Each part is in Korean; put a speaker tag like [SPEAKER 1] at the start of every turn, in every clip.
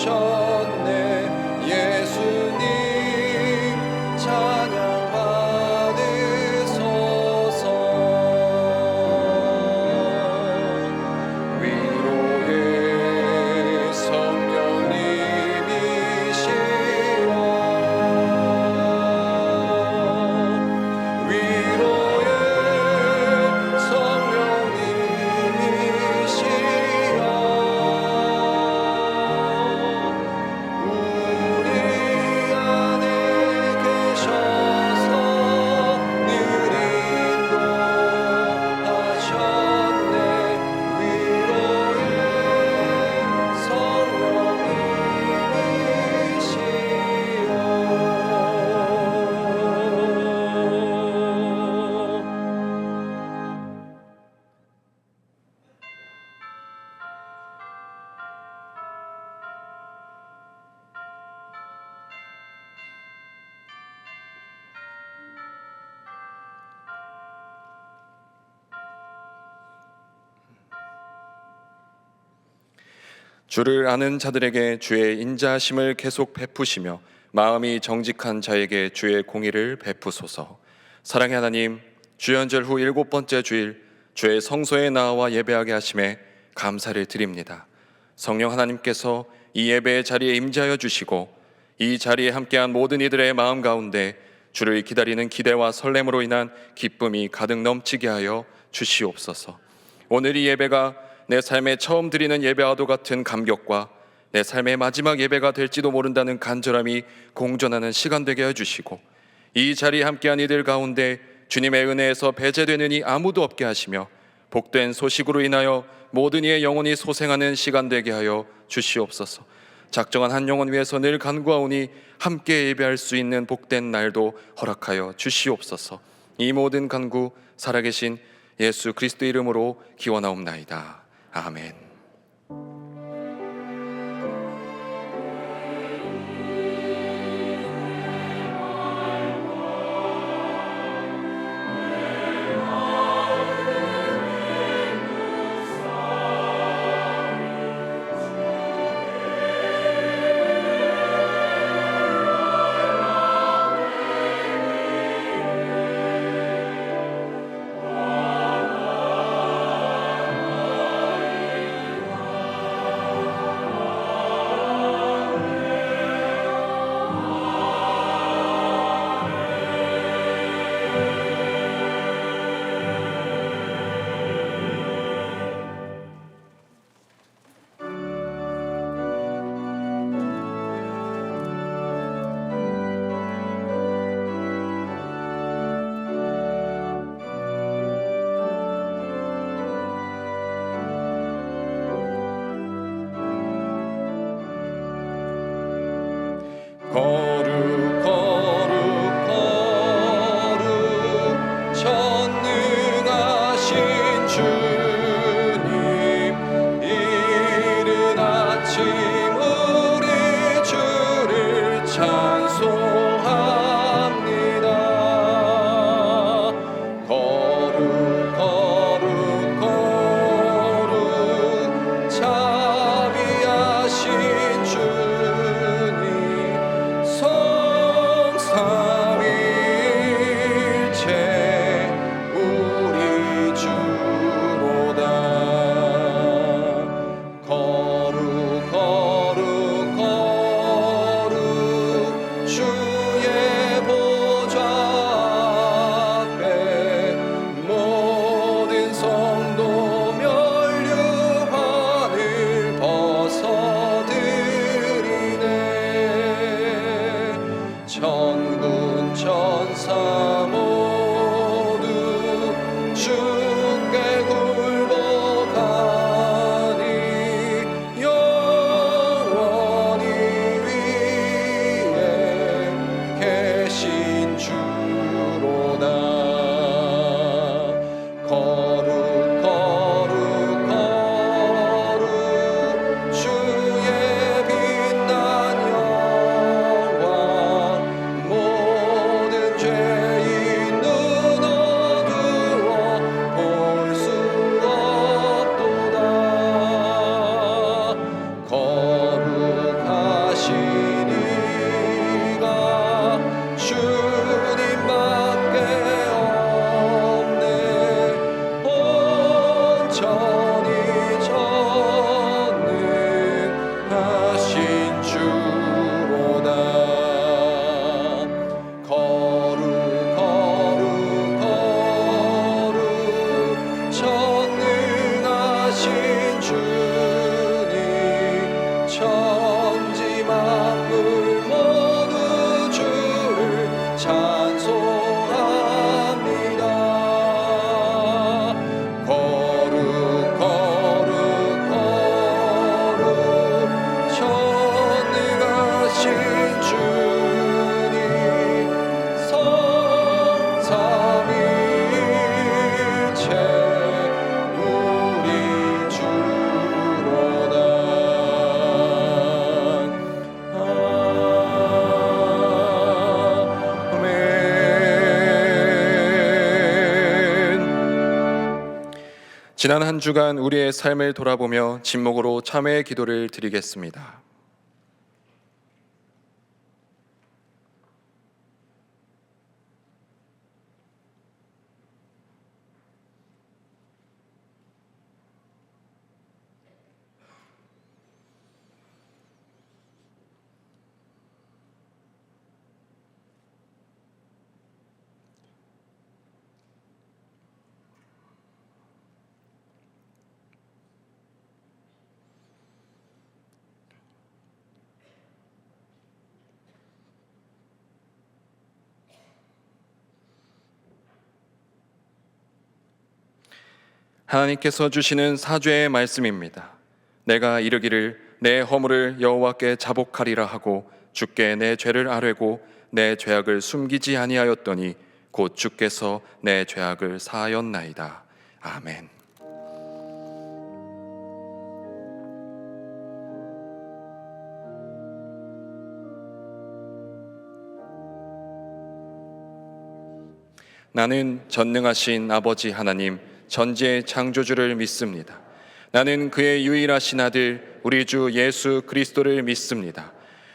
[SPEAKER 1] 오셨네. 예수님 찬양 받으소서. 위로의 성령님이시여, 위로의 성령님이시여, 우리 안에 계셔서 늘 인도하셨네. 위로의 성령님이시여.
[SPEAKER 2] 주를 아는 자들에게 주의 인자하심을 계속 베푸시며 마음이 정직한 자에게 주의 공의를 베푸소서. 사랑의 하나님, 주연절 후 7번째 주일 주의 성소에 나와 예배하게 하심에 감사를 드립니다. 성령 하나님께서 이 예배의 자리에 임재하여 주시고 이 자리에 함께한 모든 이들의 마음 가운데 주를 기다리는 기대와 설렘으로 인한 기쁨이 가득 넘치게 하여 주시옵소서. 오늘 이 예배가 내 삶에 처음 드리는 예배와도 같은 감격과 내 삶의 마지막 예배가 될지도 모른다는 간절함이 공존하는 시간 되게 해주시고, 이 자리에 함께한 이들 가운데 주님의 은혜에서 배제되는 이 아무도 없게 하시며 복된 소식으로 인하여 모든 이의 영혼이 소생하는 시간 되게 하여 주시옵소서. 작정한 한 영혼 위해서 늘 간구하오니 함께 예배할 수 있는 복된 날도 허락하여 주시옵소서. 이 모든 간구 살아계신 예수 그리스도 이름으로 기원하옵나이다. 아멘.
[SPEAKER 1] 거룩 거룩 거룩 전능하신 주님, 이른 아침 우리 주를 찬송합니다. 거룩 거룩 거룩 자비하신 주님, 성삼위일체 우리 주로다. 거룩 거룩 거룩 주
[SPEAKER 2] 지난 한 주간 우리의 삶을 돌아보며 침묵으로 참회의 기도를 드리겠습니다. 하나님께서 주시는 사죄의 말씀입니다. 내가 이르기를 내 허물을 여호와께 자복하리라 하고 주께 내 죄를 아뢰고 내 죄악을 숨기지 아니하였더니 곧 주께서 내 죄악을 사하였나이다. 아멘. 나는 전능하신 아버지 하나님 전지의 창조주를 믿습니다. 나는 그의 유일하신 아들 우리 주 예수 그리스도를 믿습니다.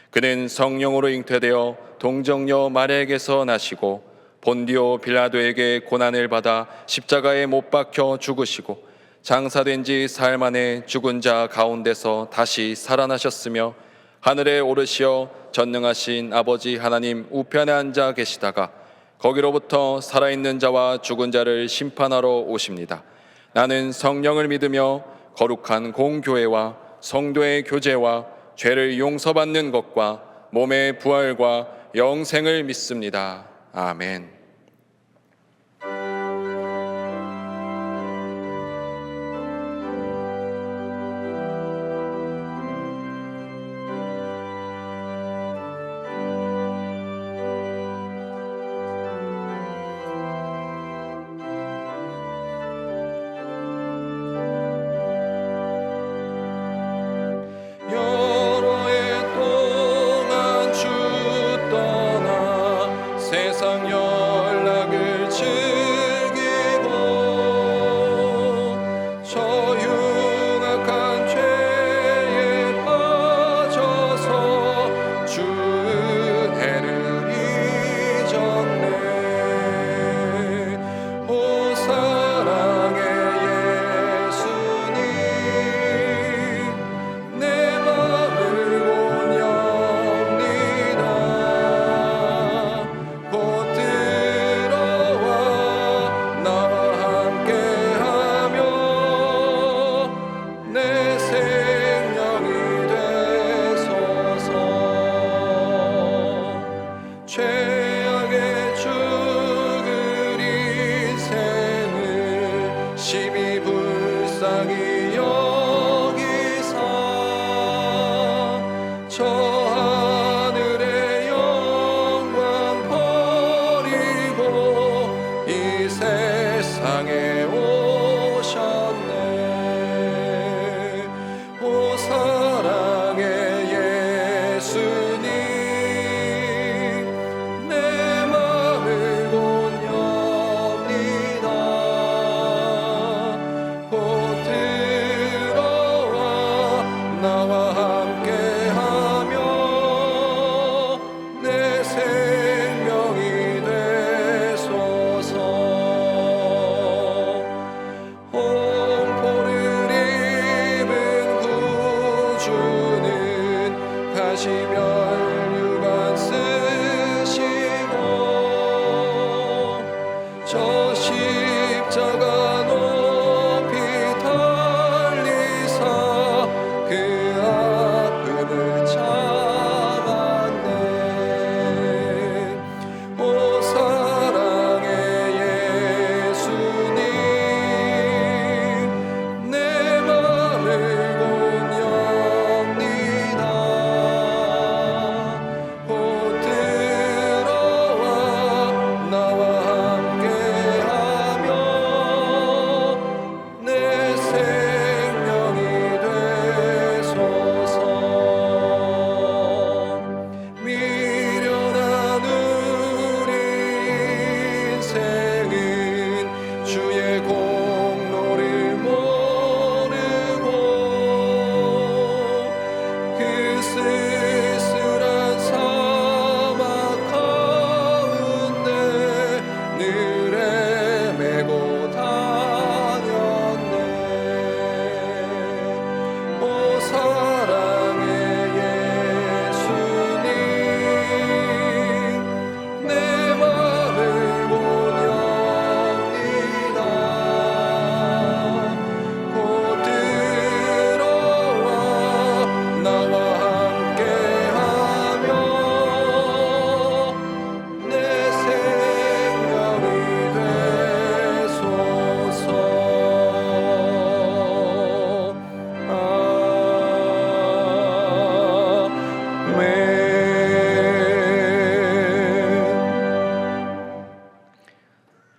[SPEAKER 2] 그는 성령으로 잉태되어 동정녀 마리아에게서 나시고 본디오 빌라도에게 고난을 받아 십자가에 못 박혀 죽으시고 장사된 지 사흘 만에 죽은 자 가운데서 다시 살아나셨으며 하늘에 오르시어 전능하신 아버지 하나님 우편에 앉아 계시다가 거기로부터 살아있는 자와 죽은 자를 심판하러 오십니다. 나는 성령을 믿으며 거룩한 공교회와 성도의 교제와 죄를 용서받는 것과 몸의 부활과 영생을 믿습니다. 아멘.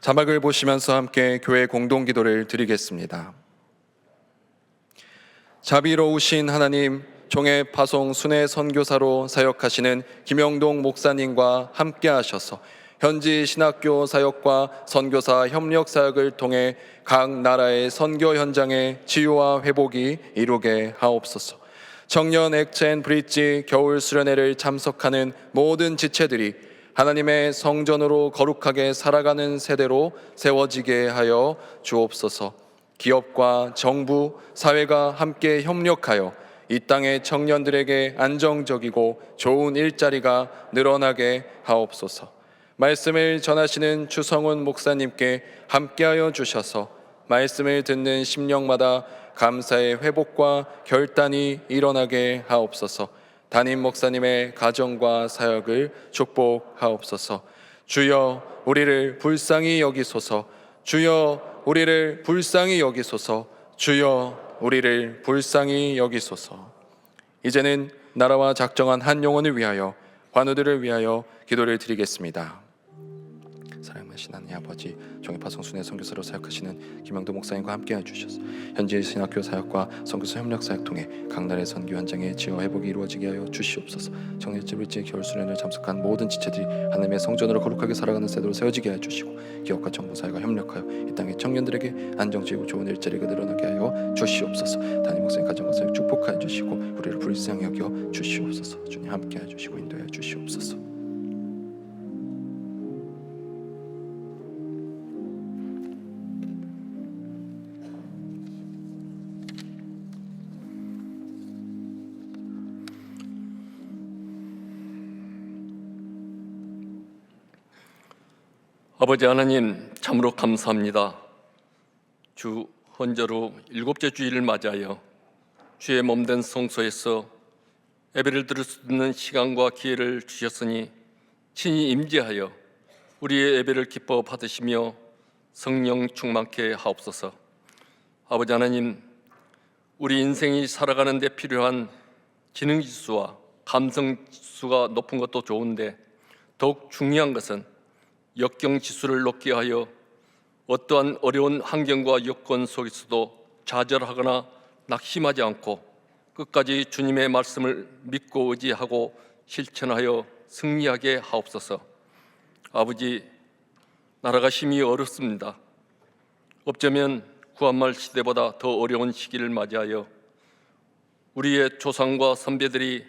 [SPEAKER 2] 자막을 보시면서 함께 교회 공동기도를 드리겠습니다. 자비로우신 하나님, 종의 파송 순회 선교사로 사역하시는 김영동 목사님과 함께 하셔서 현지 신학교 사역과 선교사 협력 사역을 통해 각 나라의 선교 현장의 치유와 회복이 이루게 하옵소서. 청년 엑첸 브릿지 겨울 수련회를 참석하는 모든 지체들이 하나님의 성전으로 거룩하게 살아가는 세대로 세워지게 하여 주옵소서. 기업과 정부, 사회가 함께 협력하여 이 땅의 청년들에게 안정적이고 좋은 일자리가 늘어나게 하옵소서. 말씀을 전하시는 추성훈 목사님께 함께하여 주셔서 말씀을 듣는 심령마다 감사의 회복과 결단이 일어나게 하옵소서. 담임 목사님의 가정과 사역을 축복하옵소서. 주여 우리를 불쌍히 여기소서. 주여 우리를 불쌍히 여기소서. 주여 우리를 불쌍히 여기소서. 이제는 나라와 작정한 한 영혼을 위하여, 관우들을 위하여 기도를 드리겠습니다. 사랑하신 하나님 아버지, 종의 파송 순회 선교사로 사역하시는 김영도 목사님과 함께 해주셔서 현지 신학교 사역과 선교사 협력 사역 통해 각 나라의 선교 현장의 치유 회복이 이루어지게 하여 주시옵소서. 청년 찌불지 겨울 수련을 참석한 모든 지체들이 하나님의 성전으로 거룩하게 살아가는 세대로 세워지게 하여 주시고, 기업과 정부 사회가 협력하여 이 땅의 청년들에게 안정적이고 좋은 일자리가 늘어나게 하여 주시옵소서. 담임 목사님 가정과 사역 축복하여 주시고 우리를 불쌍히 여겨 주시옵소서. 주님 함께 해 주시고 인도해 주시옵소서.
[SPEAKER 3] 아버지 하나님, 참으로 감사합니다. 주 헌절후 7째 주일을 맞이하여 주의 몸된 성소에서 예배를 드릴 수 있는 시간과 기회를 주셨으니 친히 임재하여 우리의 예배를 기뻐 받으시며 성령 충만케 하옵소서. 아버지 하나님, 우리 인생이 살아가는 데 필요한 지능지수와 감성지수가 높은 것도 좋은데 더욱 중요한 것은 역경지수를 높게 하여 어떠한 어려운 환경과 여건 속에서도 좌절하거나 낙심하지 않고 끝까지 주님의 말씀을 믿고 의지하고 실천하여 승리하게 하옵소서. 아버지, 나라가 심히 어렵습니다. 어쩌면 구한말 시대보다 더 어려운 시기를 맞이하여 우리의 조상과 선배들이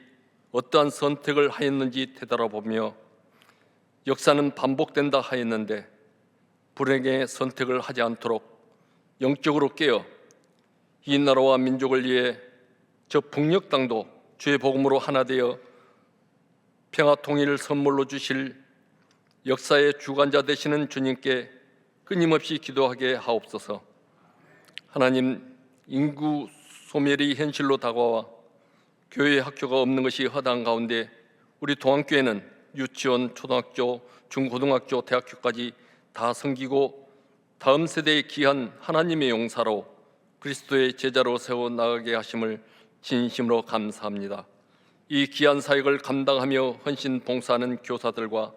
[SPEAKER 3] 어떠한 선택을 하였는지 되돌아보며 역사는 반복된다 하였는데 불행의 선택을 하지 않도록 영적으로 깨어 이 나라와 민족을 위해 저 북녘 땅도 주의 복음으로 하나 되어 평화 통일을 선물로 주실 역사의 주관자 되시는 주님께 끊임없이 기도하게 하옵소서. 하나님, 인구 소멸이 현실로 다가와 교회 학교가 없는 것이 허다한 가운데 우리 동안교회는 유치원, 초등학교, 중고등학교, 대학교까지 다 섬기고 다음 세대에 귀한 하나님의 용사로 그리스도의 제자로 세워나가게 하심을 진심으로 감사합니다. 이 귀한 사역을 감당하며 헌신 봉사하는 교사들과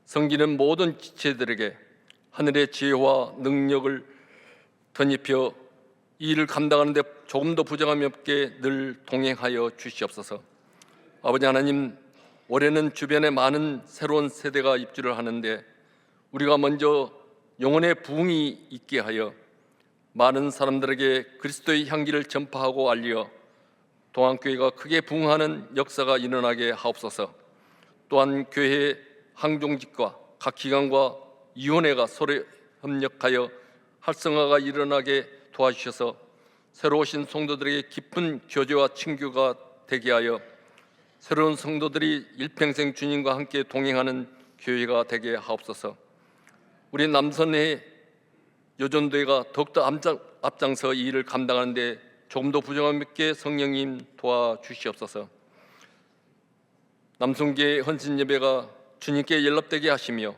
[SPEAKER 3] 섬기는 모든 지체들에게 하늘의 지혜와 능력을 덧입혀 이 일을 감당하는 데 조금 더 부정함이 없게 늘 동행하여 주시옵소서. 아버지 하나님, 올해는 주변에 많은 새로운 세대가 입주를 하는데 우리가 먼저 영혼의 부흥이 있게 하여 많은 사람들에게 그리스도의 향기를 전파하고 알려 동안교회가 크게 부흥하는 역사가 일어나게 하옵소서. 또한 교회의 항종직과 각 기관과 위원회가 서로 협력하여 활성화가 일어나게 도와주셔서 새로 오신 성도들에게 깊은 교제와 친교가 되게 하여 새로운 성도들이 일평생 주님과 함께 동행하는 교회가 되게 하옵소서. 우리 남선의 여전도회가 더욱더 앞장서 이 일을 감당하는 데 조금 더 부정함 있게 성령님 도와주시옵소서. 남성계의 헌신 예배가 주님께 연락되게 하시며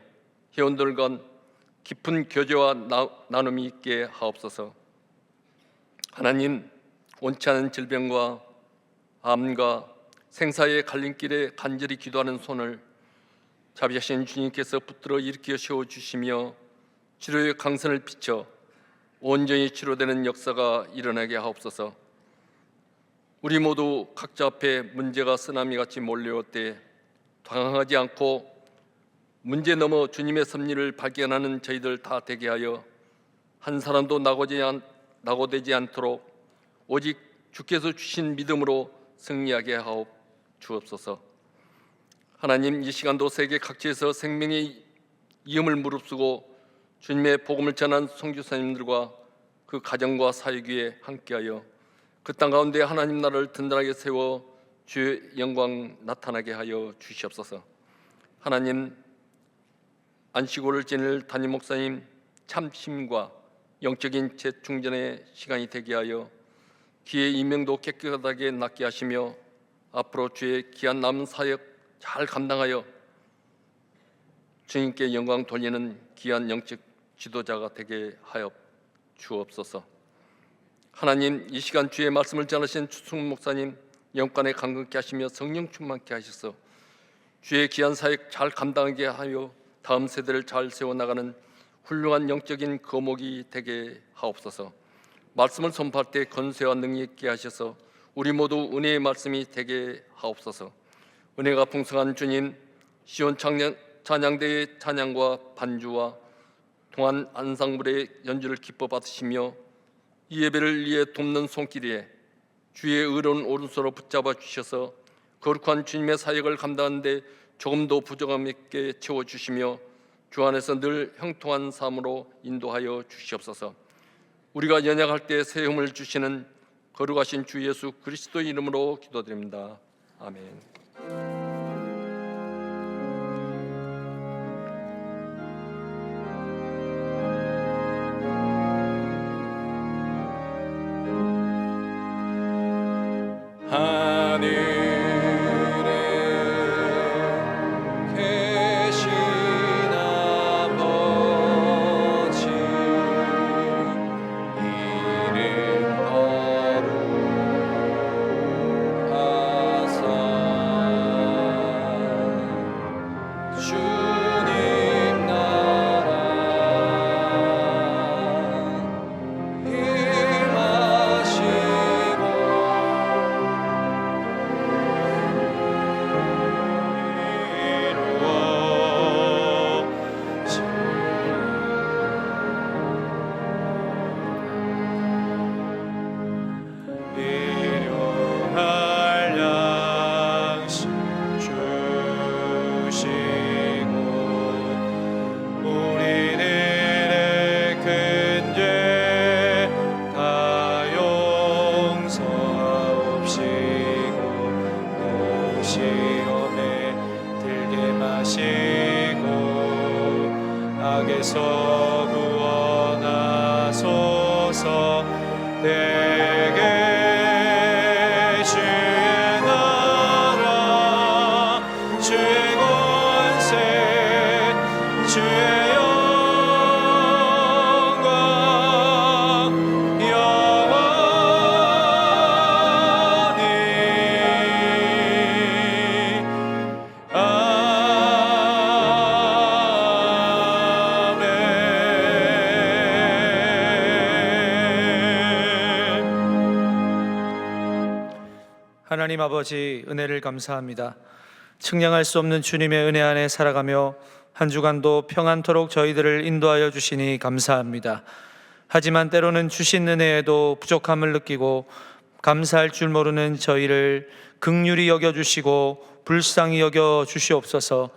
[SPEAKER 3] 회원들 간 깊은 교제와 나눔이 있게 하옵소서. 하나님, 원치 않은 질병과 암과 생사의 갈림길에 간절히 기도하는 손을 자비하신 주님께서 붙들어 일으켜 세워주시며 치료의 강선을 비춰 온전히 치료되는 역사가 일어나게 하옵소서. 우리 모두 각자 앞에 문제가 쓰나미같이 몰려올 때 당황하지 않고 문제 넘어 주님의 섭리를 발견하는 저희들 다 되게 하여 한 사람도 낙오되지 않도록 오직 주께서 주신 믿음으로 승리하게 하옵 주옵소서. 하나님, 이 시간도 세계 각지에서 생명의 위험을 무릅쓰고 주님의 복음을 전한 선교사님들과 그 가정과 사역 위에 함께하여 그 땅 가운데 하나님 나라를 든든하게 세워 주의 영광 나타나게 하여 주시옵소서. 하나님, 안식오를 지낼 담임 목사님 참심과 영적인 재충전의 시간이 되게 하여 기의 이명도 깨끗하게 낫게 하시며 앞으로 주의 귀한 남은 사역 잘 감당하여 주님께 영광 돌리는 귀한 영적 지도자가 되게 하여 주옵소서. 하나님, 이 시간 주의 말씀을 전하신 추승 목사님 영관에 강건케 하시며 성령 충만케 하셔서 주의 귀한 사역 잘 감당하게 하여 다음 세대를 잘 세워나가는 훌륭한 영적인 거목이 되게 하옵소서. 말씀을 선포할 때 건세와 능력 있게 하셔서 우리 모두 은혜의 말씀이 되게 하옵소서. 은혜가 풍성한 주님, 시온 찬양대의 찬양과 반주와 동안 안상물의 연주를 기뻐 받으시며 이 예배를 위해 돕는 손길에 주의 의로운 오른손으로 붙잡아 주셔서 거룩한 주님의 사역을 감당하는데 조금도 부족함 있게 채워주시며 주 안에서 늘 형통한 삶으로 인도하여 주시옵소서. 우리가 연약할 때 새 힘을 주시는 거룩하신 주 예수 그리스도의 이름으로 기도드립니다. 아멘.
[SPEAKER 1] 하늘에 계신 아버지, 이름 거룩하사 주님 나라 임하시고 일용할 양식 주시고 우리들의 큰 죄 다 용서하옵시고 또 시험에 들게 마시고 악에서 구원하소서. 내게 주의 나라 주의 권세 주의 영광 영원히
[SPEAKER 4] 하나님 아버지, 은혜를 감사합니다. 측량할 수 없는 주님의 은혜 안에 살아가며 한 주간도 평안토록 저희들을 인도하여 주시니 감사합니다. 하지만 때로는 주신 은혜에도 부족함을 느끼고 감사할 줄 모르는 저희를 긍휼히 여겨주시고 불쌍히 여겨주시옵소서.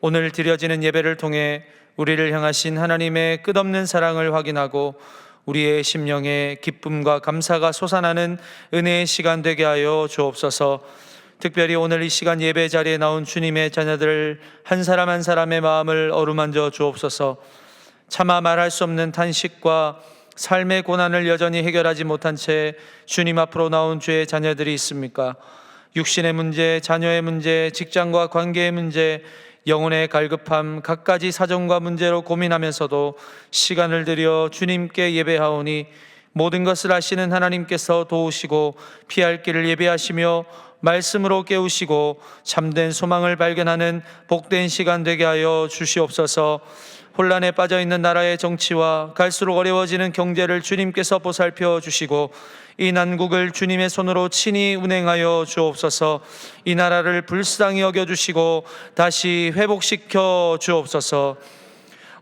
[SPEAKER 4] 오늘 드려지는 예배를 통해 우리를 향하신 하나님의 끝없는 사랑을 확인하고 우리의 심령에 기쁨과 감사가 솟아나는 은혜의 시간 되게 하여 주옵소서. 특별히 오늘 이 시간 예배 자리에 나온 주님의 자녀들 한 사람 한 사람의 마음을 어루만져 주옵소서. 차마 말할 수 없는 탄식과 삶의 고난을 여전히 해결하지 못한 채 주님 앞으로 나온 주의 자녀들이 있습니까? 육신의 문제, 자녀의 문제, 직장과 관계의 문제, 영혼의 갈급함, 갖가지 사정과 문제로 고민하면서도 시간을 들여 주님께 예배하오니 모든 것을 아시는 하나님께서 도우시고 피할 길을 예배하시며 말씀으로 깨우시고 참된 소망을 발견하는 복된 시간 되게 하여 주시옵소서. 혼란에 빠져 있는 나라의 정치와 갈수록 어려워지는 경제를 주님께서 보살펴 주시고 이 난국을 주님의 손으로 친히 운행하여 주옵소서. 이 나라를 불쌍히 여겨 주시고 다시 회복시켜 주옵소서.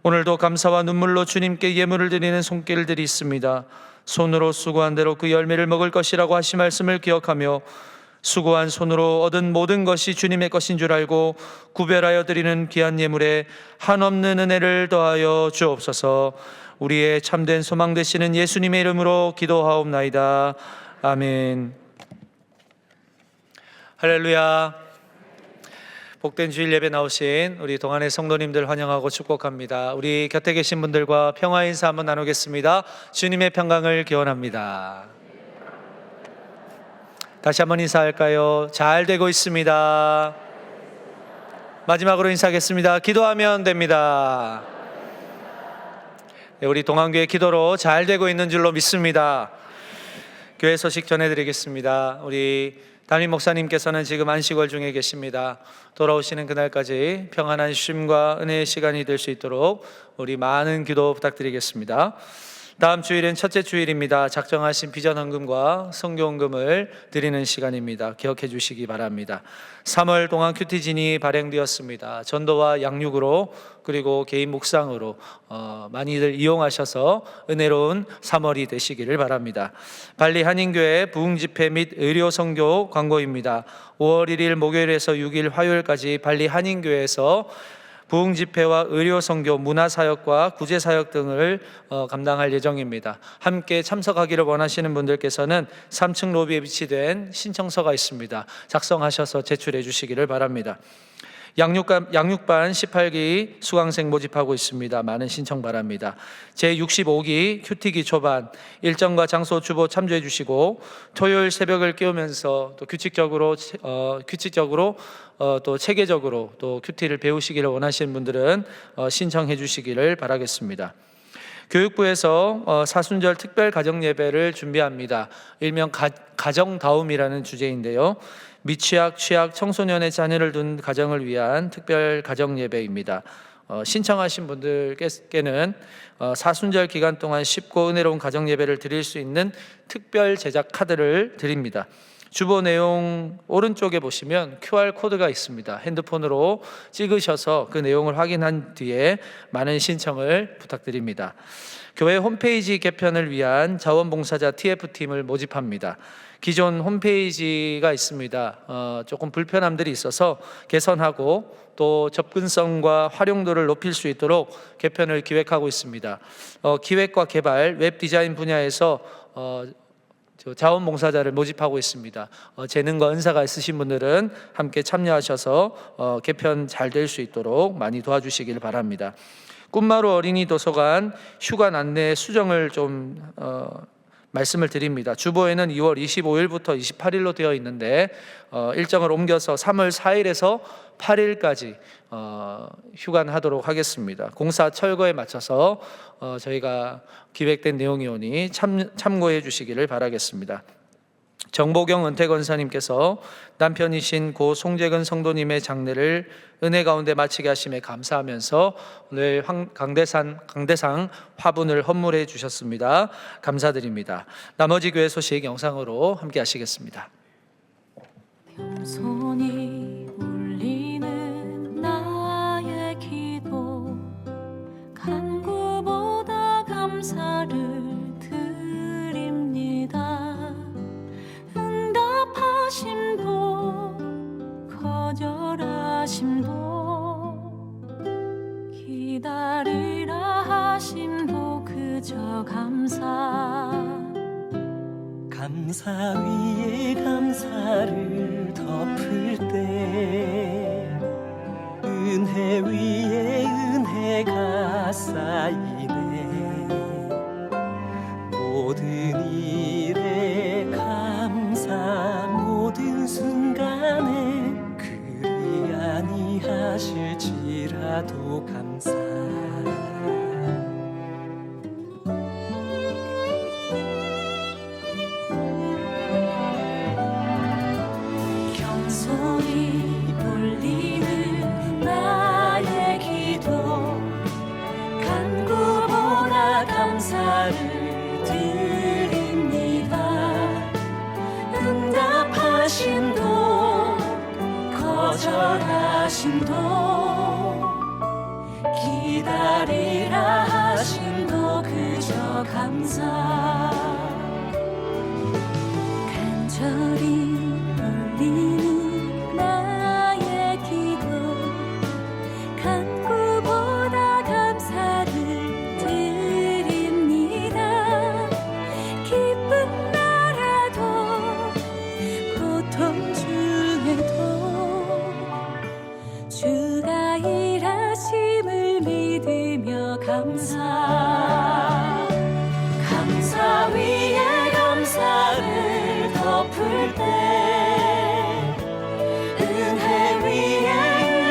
[SPEAKER 4] 오늘도 감사와 눈물로 주님께 예물을 드리는 손길들이 있습니다. 손으로 수고한 대로 그 열매를 먹을 것이라고 하신 말씀을 기억하며 수고한 손으로 얻은 모든 것이 주님의 것인 줄 알고 구별하여 드리는 귀한 예물에 한없는 은혜를 더하여 주옵소서. 우리의 참된 소망 되시는 예수님의 이름으로 기도하옵나이다. 아멘. 할렐루야. 복된 주일 예배 나오신 우리 동안의 성도님들 환영하고 축복합니다. 우리 곁에 계신 분들과 평화 인사 한번 나누겠습니다. 주님의 평강을 기원합니다. 다시 한번 인사할까요? 잘 되고 있습니다. 마지막으로 인사하겠습니다. 기도하면 됩니다. 우리 동안교회 기도로 잘 되고 있는 줄로 믿습니다. 교회 소식 전해드리겠습니다. 우리 담임 목사님께서는 지금 안식월 중에 계십니다. 돌아오시는 그날까지 평안한 쉼과 은혜의 시간이 될 수 있도록 우리 많은 기도 부탁드리겠습니다. 다음 주일은 첫째 주일입니다. 작정하신 비전 헌금과 성교 헌금을 드리는 시간입니다. 기억해 주시기 바랍니다. 3월 동안 큐티진이 발행되었습니다. 전도와 양육으로 그리고 개인 묵상으로 많이들 이용하셔서 은혜로운 3월이 되시기를 바랍니다. 발리 한인교회 부흥집회 및 의료 선교 광고입니다. 5월 1일 목요일에서 6일 화요일까지 발리 한인교회에서 부흥집회와 의료선교, 문화사역과 구제사역 등을 감당할 예정입니다. 함께 참석하기를 원하시는 분들께서는 3층 로비에 비치된 신청서가 있습니다. 작성하셔서 제출해 주시기를 바랍니다. 양육반 18기 수강생 모집하고 있습니다. 많은 신청 바랍니다. 제65기 큐티기 초반 일정과 장소 주보 참조해 주시고 토요일 새벽을 깨우면서 또 규칙적으로 또 체계적으로 또 큐티를 배우시기를 원하시는 분들은 신청해 주시기를 바라겠습니다. 교육부에서 사순절 특별 가정 예배를 준비합니다. 일명 가정다움이라는 주제인데요. 미취학, 취학, 청소년의 자녀를 둔 가정을 위한 특별 가정 예배입니다. 신청하신 분들께는 사순절 기간 동안 쉽고 은혜로운 가정 예배를 드릴 수 있는 특별 제작 카드를 드립니다. 주보 내용 오른쪽에 보시면 QR코드가 있습니다. 핸드폰으로 찍으셔서 그 내용을 확인한 뒤에 많은 신청을 부탁드립니다. 교회 홈페이지 개편을 위한 자원봉사자 TF팀을 모집합니다. 기존 홈페이지가 있습니다. 조금 불편함들이 있어서 개선하고 또 접근성과 활용도를 높일 수 있도록 개편을 기획하고 있습니다. 기획과 개발, 웹 디자인 분야에서 자원봉사자를 모집하고 있습니다. 재능과 은사가 있으신 분들은 함께 참여하셔서 개편 잘 될 수 있도록 많이 도와주시길 바랍니다. 꿈마루 어린이 도서관 휴관 안내 수정을 좀 말씀을 드립니다. 주보에는 2월 25일부터 28일로 되어 있는데 일정을 옮겨서 3월 4일에서 8일까지 휴관하도록 하겠습니다. 공사 철거에 맞춰서 저희가 기획된 내용이오니 참고해 주시기를 바라겠습니다. 정보경 은퇴권사님께서 남편이신 고 송재근 성도님의 장례를 은혜 가운데 마치게 하심에 감사하면서 오늘 강대상 화분을 헌물해 주셨습니다. 감사드립니다. 나머지 교회 소식 영상으로 함께 하시겠습니다.
[SPEAKER 5] 손이 울리는 나의 기도 간구보다 감사를 드립니다. 응답하심도 거절하심도 기다리라 하심도 그저 감사 위에 감사를 덮을 때 은혜 위에 은혜가 쌓이네. 모든 일에 감사 모든 순간에 그리 아니하실지라도 감사.
[SPEAKER 6] 하심도 기다리라 하심도 그저 감사 간절히 올리는 나의 기도 간구보다 감사를 드립니다 기쁜 나라도 고통 중에도 주가 일하심을 믿으며 감사 위에 감사를 덮을 때 은혜 위에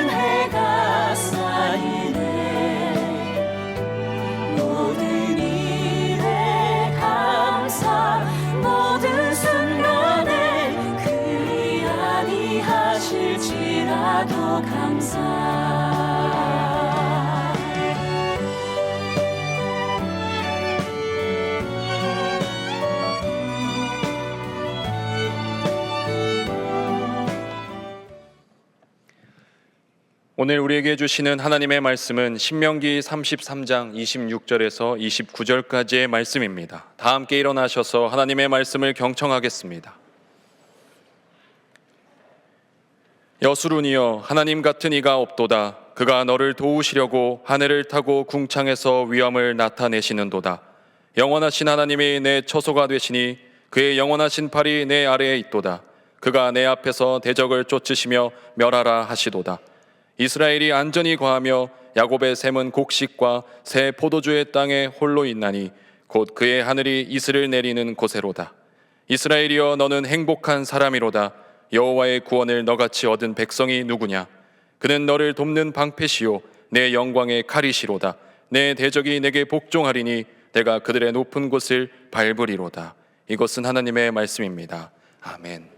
[SPEAKER 6] 은혜가 쌓이네 모든 일에 감사 모든 순간에 그리 아니하실지라도 감사
[SPEAKER 2] 오늘 우리에게 주시는 하나님의 말씀은 신명기 33장 26절에서 29절까지의 말씀입니다. 다 함께 일어나셔서 하나님의 말씀을 경청하겠습니다. 여수룬이여 하나님 같은 이가 없도다. 그가 너를 도우시려고 하늘을 타고 궁창에서 위엄을 나타내시는도다. 영원하신 하나님이 내 처소가 되시니 그의 영원하신 팔이 내 아래에 있도다. 그가 내 앞에서 대적을 쫓으시며 멸하라 하시도다. 이스라엘이 안전히 거하며 야곱의 샘은 곡식과 새 포도주의 땅에 홀로 있나니 곧 그의 하늘이 이슬을 내리는 곳에로다. 이스라엘이여 너는 행복한 사람이로다. 여호와의 구원을 너같이 얻은 백성이 누구냐? 그는 너를 돕는 방패시요 내 영광의 칼이시로다. 내 대적이 내게 복종하리니 내가 그들의 높은 곳을 밟으리로다. 이것은 하나님의 말씀입니다. 아멘.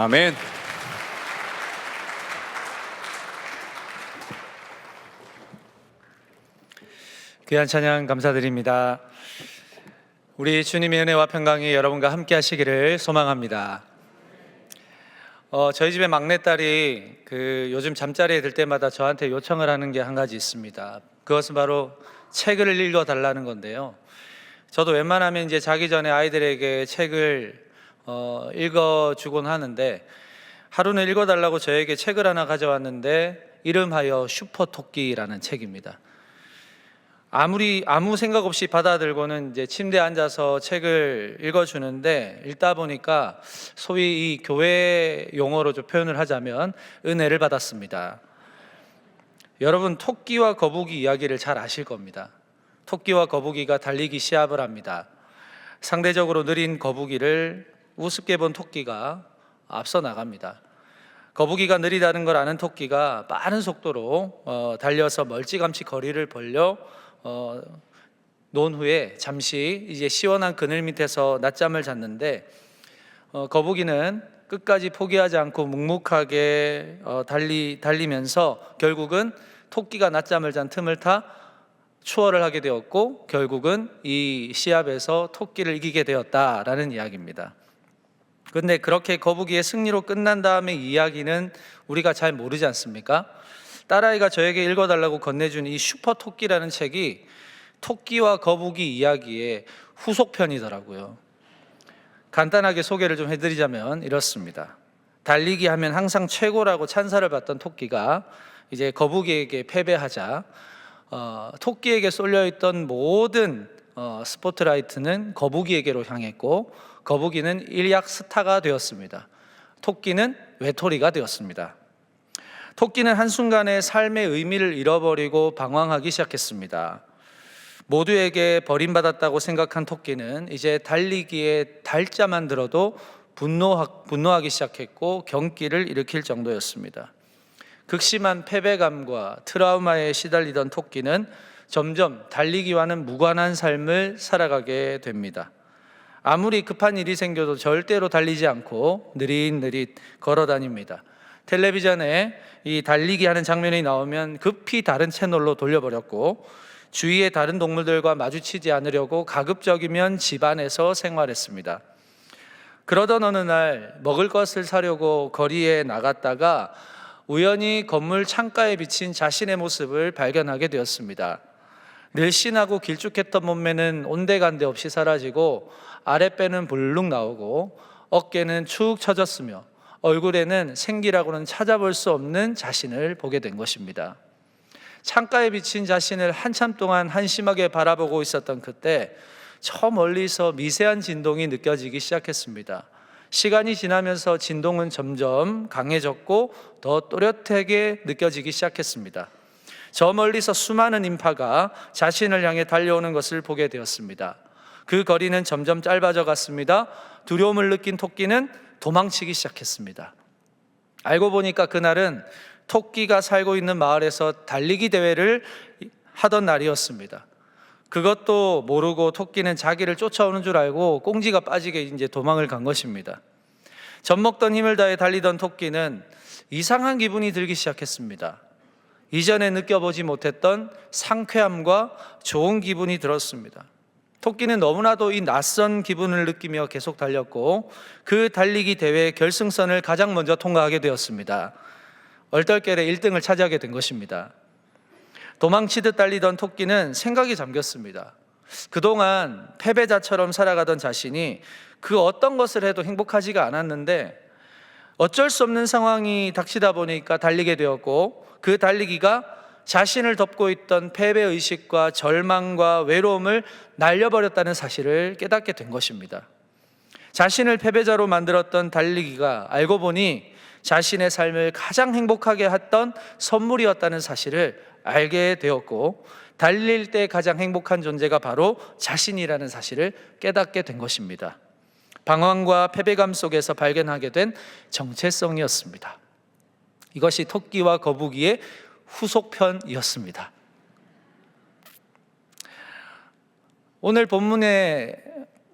[SPEAKER 2] 아멘.
[SPEAKER 4] 귀한 찬양 감사드립니다. 우리 주님의 은혜와 평강이 여러분과 함께 하시기를 소망합니다. 저희 집의 막내딸이 요즘 잠자리에 들 때마다 저한테 요청을 하는 게 한 가지 있습니다. 그것은 바로 책을 읽어달라는 건데요. 저도 웬만하면 이제 자기 전에 아이들에게 책을 읽어주곤 하는데, 하루는 읽어달라고 저에게 책을 하나 가져왔는데 이름하여 슈퍼토끼라는 책입니다. 아무 생각 없이 받아들고는 이제 침대에 앉아서 책을 읽어주는데, 읽다 보니까 소위 이 교회 용어로 좀 표현을 하자면 은혜를 받았습니다. 여러분, 토끼와 거북이 이야기를 잘 아실 겁니다. 토끼와 거북이가 달리기 시합을 합니다. 상대적으로 느린 거북이를 우습게 본 토끼가 앞서 나갑니다. 거북이가 느리다는 걸 아는 토끼가 빠른 속도로 달려서 멀찌감치 거리를 벌려 논 후에 잠시 이제 시원한 그늘 밑에서 낮잠을 잤는데, 거북이는 끝까지 포기하지 않고 묵묵하게 달리면서 결국은 토끼가 낮잠을 잔 틈을 타 추월을 하게 되었고, 결국은 이 시합에서 토끼를 이기게 되었다라는 이야기입니다. 그런데 그렇게 거북이의 승리로 끝난 다음에 이야기는 우리가 잘 모르지 않습니까? 딸아이가 저에게 읽어달라고 건네준 이 슈퍼토끼라는 책이 토끼와 거북이 이야기의 후속편이더라고요. 간단하게 소개를 좀 해드리자면 이렇습니다. 달리기 하면 항상 최고라고 찬사를 받던 토끼가 이제 거북이에게 패배하자 토끼에게 쏠려있던 모든 스포트라이트는 거북이에게로 향했고, 거북이는 일약 스타가 되었습니다. 토끼는 외톨이가 되었습니다. 토끼는 한순간에 삶의 의미를 잃어버리고 방황하기 시작했습니다. 모두에게 버림받았다고 생각한 토끼는 이제 달리기에 달자만 들어도 분노하기 시작했고 경기를 일으킬 정도였습니다. 극심한 패배감과 트라우마에 시달리던 토끼는 점점 달리기와는 무관한 삶을 살아가게 됩니다. 아무리 급한 일이 생겨도 절대로 달리지 않고 느릿느릿 걸어 다닙니다. 텔레비전에 이 달리기 하는 장면이 나오면 급히 다른 채널로 돌려버렸고, 주위의 다른 동물들과 마주치지 않으려고 가급적이면 집안에서 생활했습니다. 그러던 어느 날 먹을 것을 사려고 거리에 나갔다가 우연히 건물 창가에 비친 자신의 모습을 발견하게 되었습니다. 늘씬하고 길쭉했던 몸매는 온데간데 없이 사라지고 아랫배는 불룩 나오고 어깨는 축 처졌으며 얼굴에는 생기라고는 찾아볼 수 없는 자신을 보게 된 것입니다. 창가에 비친 자신을 한참 동안 한심하게 바라보고 있었던 그때 저 멀리서 미세한 진동이 느껴지기 시작했습니다. 시간이 지나면서 진동은 점점 강해졌고 더 또렷하게 느껴지기 시작했습니다. 저 멀리서 수많은 인파가 자신을 향해 달려오는 것을 보게 되었습니다. 그 거리는 점점 짧아져 갔습니다. 두려움을 느낀 토끼는 도망치기 시작했습니다. 알고 보니까 그날은 토끼가 살고 있는 마을에서 달리기 대회를 하던 날이었습니다. 그것도 모르고 토끼는 자기를 쫓아오는 줄 알고 꽁지가 빠지게 이제 도망을 간 것입니다. 젖먹던 힘을 다해 달리던 토끼는 이상한 기분이 들기 시작했습니다. 이전에 느껴보지 못했던 상쾌함과 좋은 기분이 들었습니다. 토끼는 너무나도 이 낯선 기분을 느끼며 계속 달렸고 그 달리기 대회 결승선을 가장 먼저 통과하게 되었습니다. 얼떨결에 1등을 차지하게 된 것입니다. 도망치듯 달리던 토끼는 생각이 잠겼습니다. 그동안 패배자처럼 살아가던 자신이 그 어떤 것을 해도 행복하지가 않았는데 어쩔 수 없는 상황이 닥치다 보니까 달리게 되었고, 그 달리기가 자신을 덮고 있던 패배의식과 절망과 외로움을 날려버렸다는 사실을 깨닫게 된 것입니다. 자신을 패배자로 만들었던 달리기가 알고 보니 자신의 삶을 가장 행복하게 했던 선물이었다는 사실을 알게 되었고, 달릴 때 가장 행복한 존재가 바로 자신이라는 사실을 깨닫게 된 것입니다. 방황과 패배감 속에서 발견하게 된 정체성이었습니다. 이것이 토끼와 거북이의 후속편이었습니다. 오늘 본문의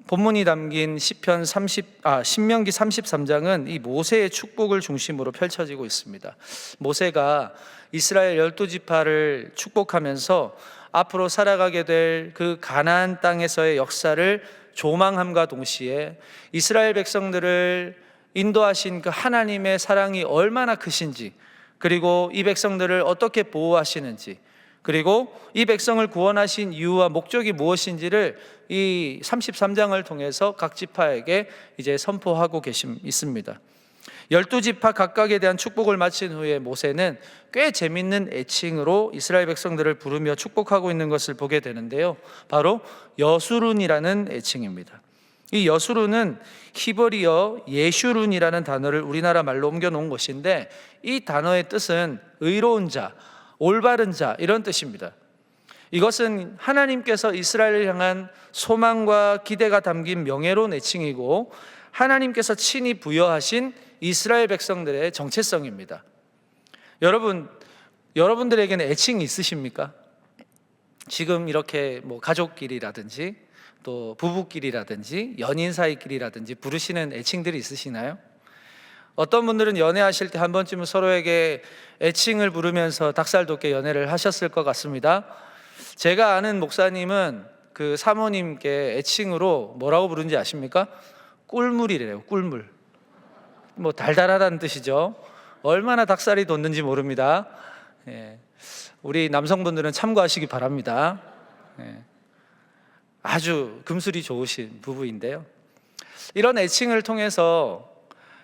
[SPEAKER 4] 본문이 담긴 신명기 33장은 이 모세의 축복을 중심으로 펼쳐지고 있습니다. 모세가 이스라엘 12지파를 축복하면서 앞으로 살아가게 될 그 가나안 땅에서의 역사를 조망함과 동시에 이스라엘 백성들을 인도하신 그 하나님의 사랑이 얼마나 크신지, 그리고 이 백성들을 어떻게 보호하시는지, 그리고 이 백성을 구원하신 이유와 목적이 무엇인지를 이 33장을 통해서 각 지파에게 이제 선포하고 있습니다. 12지파 각각에 대한 축복을 마친 후에 모세는 꽤 재밌는 애칭으로 이스라엘 백성들을 부르며 축복하고 있는 것을 보게 되는데요, 바로 여수룬이라는 애칭입니다. 이 여수룬은 히브리어 예슈룬이라는 단어를 우리나라 말로 옮겨 놓은 것인데, 이 단어의 뜻은 의로운 자, 올바른 자, 이런 뜻입니다. 이것은 하나님께서 이스라엘을 향한 소망과 기대가 담긴 명예로운 애칭이고, 하나님께서 친히 부여하신 이스라엘 백성들의 정체성입니다. 여러분들에게는 애칭이 있으십니까? 지금 이렇게 가족끼리라든지 또 부부끼리라든지 연인 사이끼리라든지 부르시는 애칭들이 있으시나요? 어떤 분들은 연애하실 때 한 번쯤은 서로에게 애칭을 부르면서 닭살 돋게 연애를 하셨을 것 같습니다. 제가 아는 목사님은 그 사모님께 애칭으로 뭐라고 부르는지 아십니까? 꿀물이래요. 꿀물. 달달하다는 뜻이죠. 얼마나 닭살이 돋는지 모릅니다. 우리 남성분들은 참고하시기 바랍니다. 아주 금술이 좋으신 부부인데요, 이런 애칭을 통해서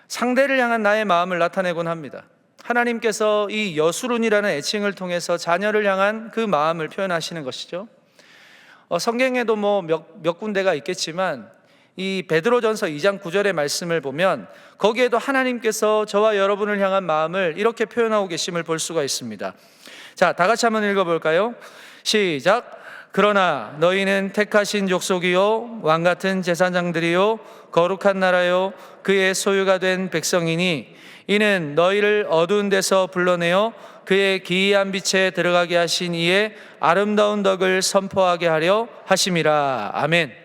[SPEAKER 4] 상대를 향한 나의 마음을 나타내곤 합니다. 하나님께서 이 여수룬이라는 애칭을 통해서 자녀를 향한 그 마음을 표현하시는 것이죠. 성경에도 몇 군데가 있겠지만 이 베드로전서 2장 9절의 말씀을 보면 거기에도 하나님께서 저와 여러분을 향한 마음을 이렇게 표현하고 계심을 볼 수가 있습니다. 자, 다 같이 한번 읽어볼까요? 시작. 그러나 너희는 택하신 족속이요 왕같은 제사장들이요 거룩한 나라요 그의 소유가 된 백성이니 이는 너희를 어두운 데서 불러내어 그의 기이한 빛에 들어가게 하신 이의 아름다운 덕을 선포하게 하려 하심이라. 아멘.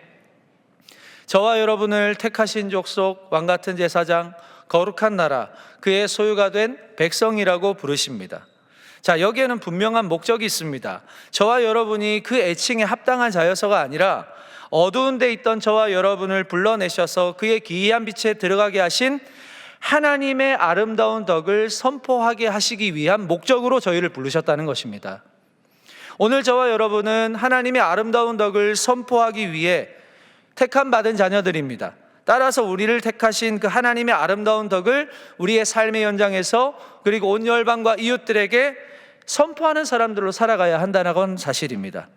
[SPEAKER 4] 저와 여러분을 택하신 족속, 왕같은 제사장, 거룩한 나라, 그의 소유가 된 백성이라고 부르십니다. 자, 여기에는 분명한 목적이 있습니다. 저와 여러분이 그 애칭에 합당한 자여서가 아니라 어두운 데 있던 저와 여러분을 불러내셔서 그의 기이한 빛에 들어가게 하신 하나님의 아름다운 덕을 선포하게 하시기 위한 목적으로 저희를 부르셨다는 것입니다. 오늘 저와 여러분은 하나님의 아름다운 덕을 선포하기 위해 택함 받은 자녀들입니다. 따라서 우리를 택하신 그 하나님의 아름다운 덕을 우리의 삶의 현장에서, 그리고 온 열방과 이웃들에게 선포하는 사람들로 살아가야 한다는 사실입니다.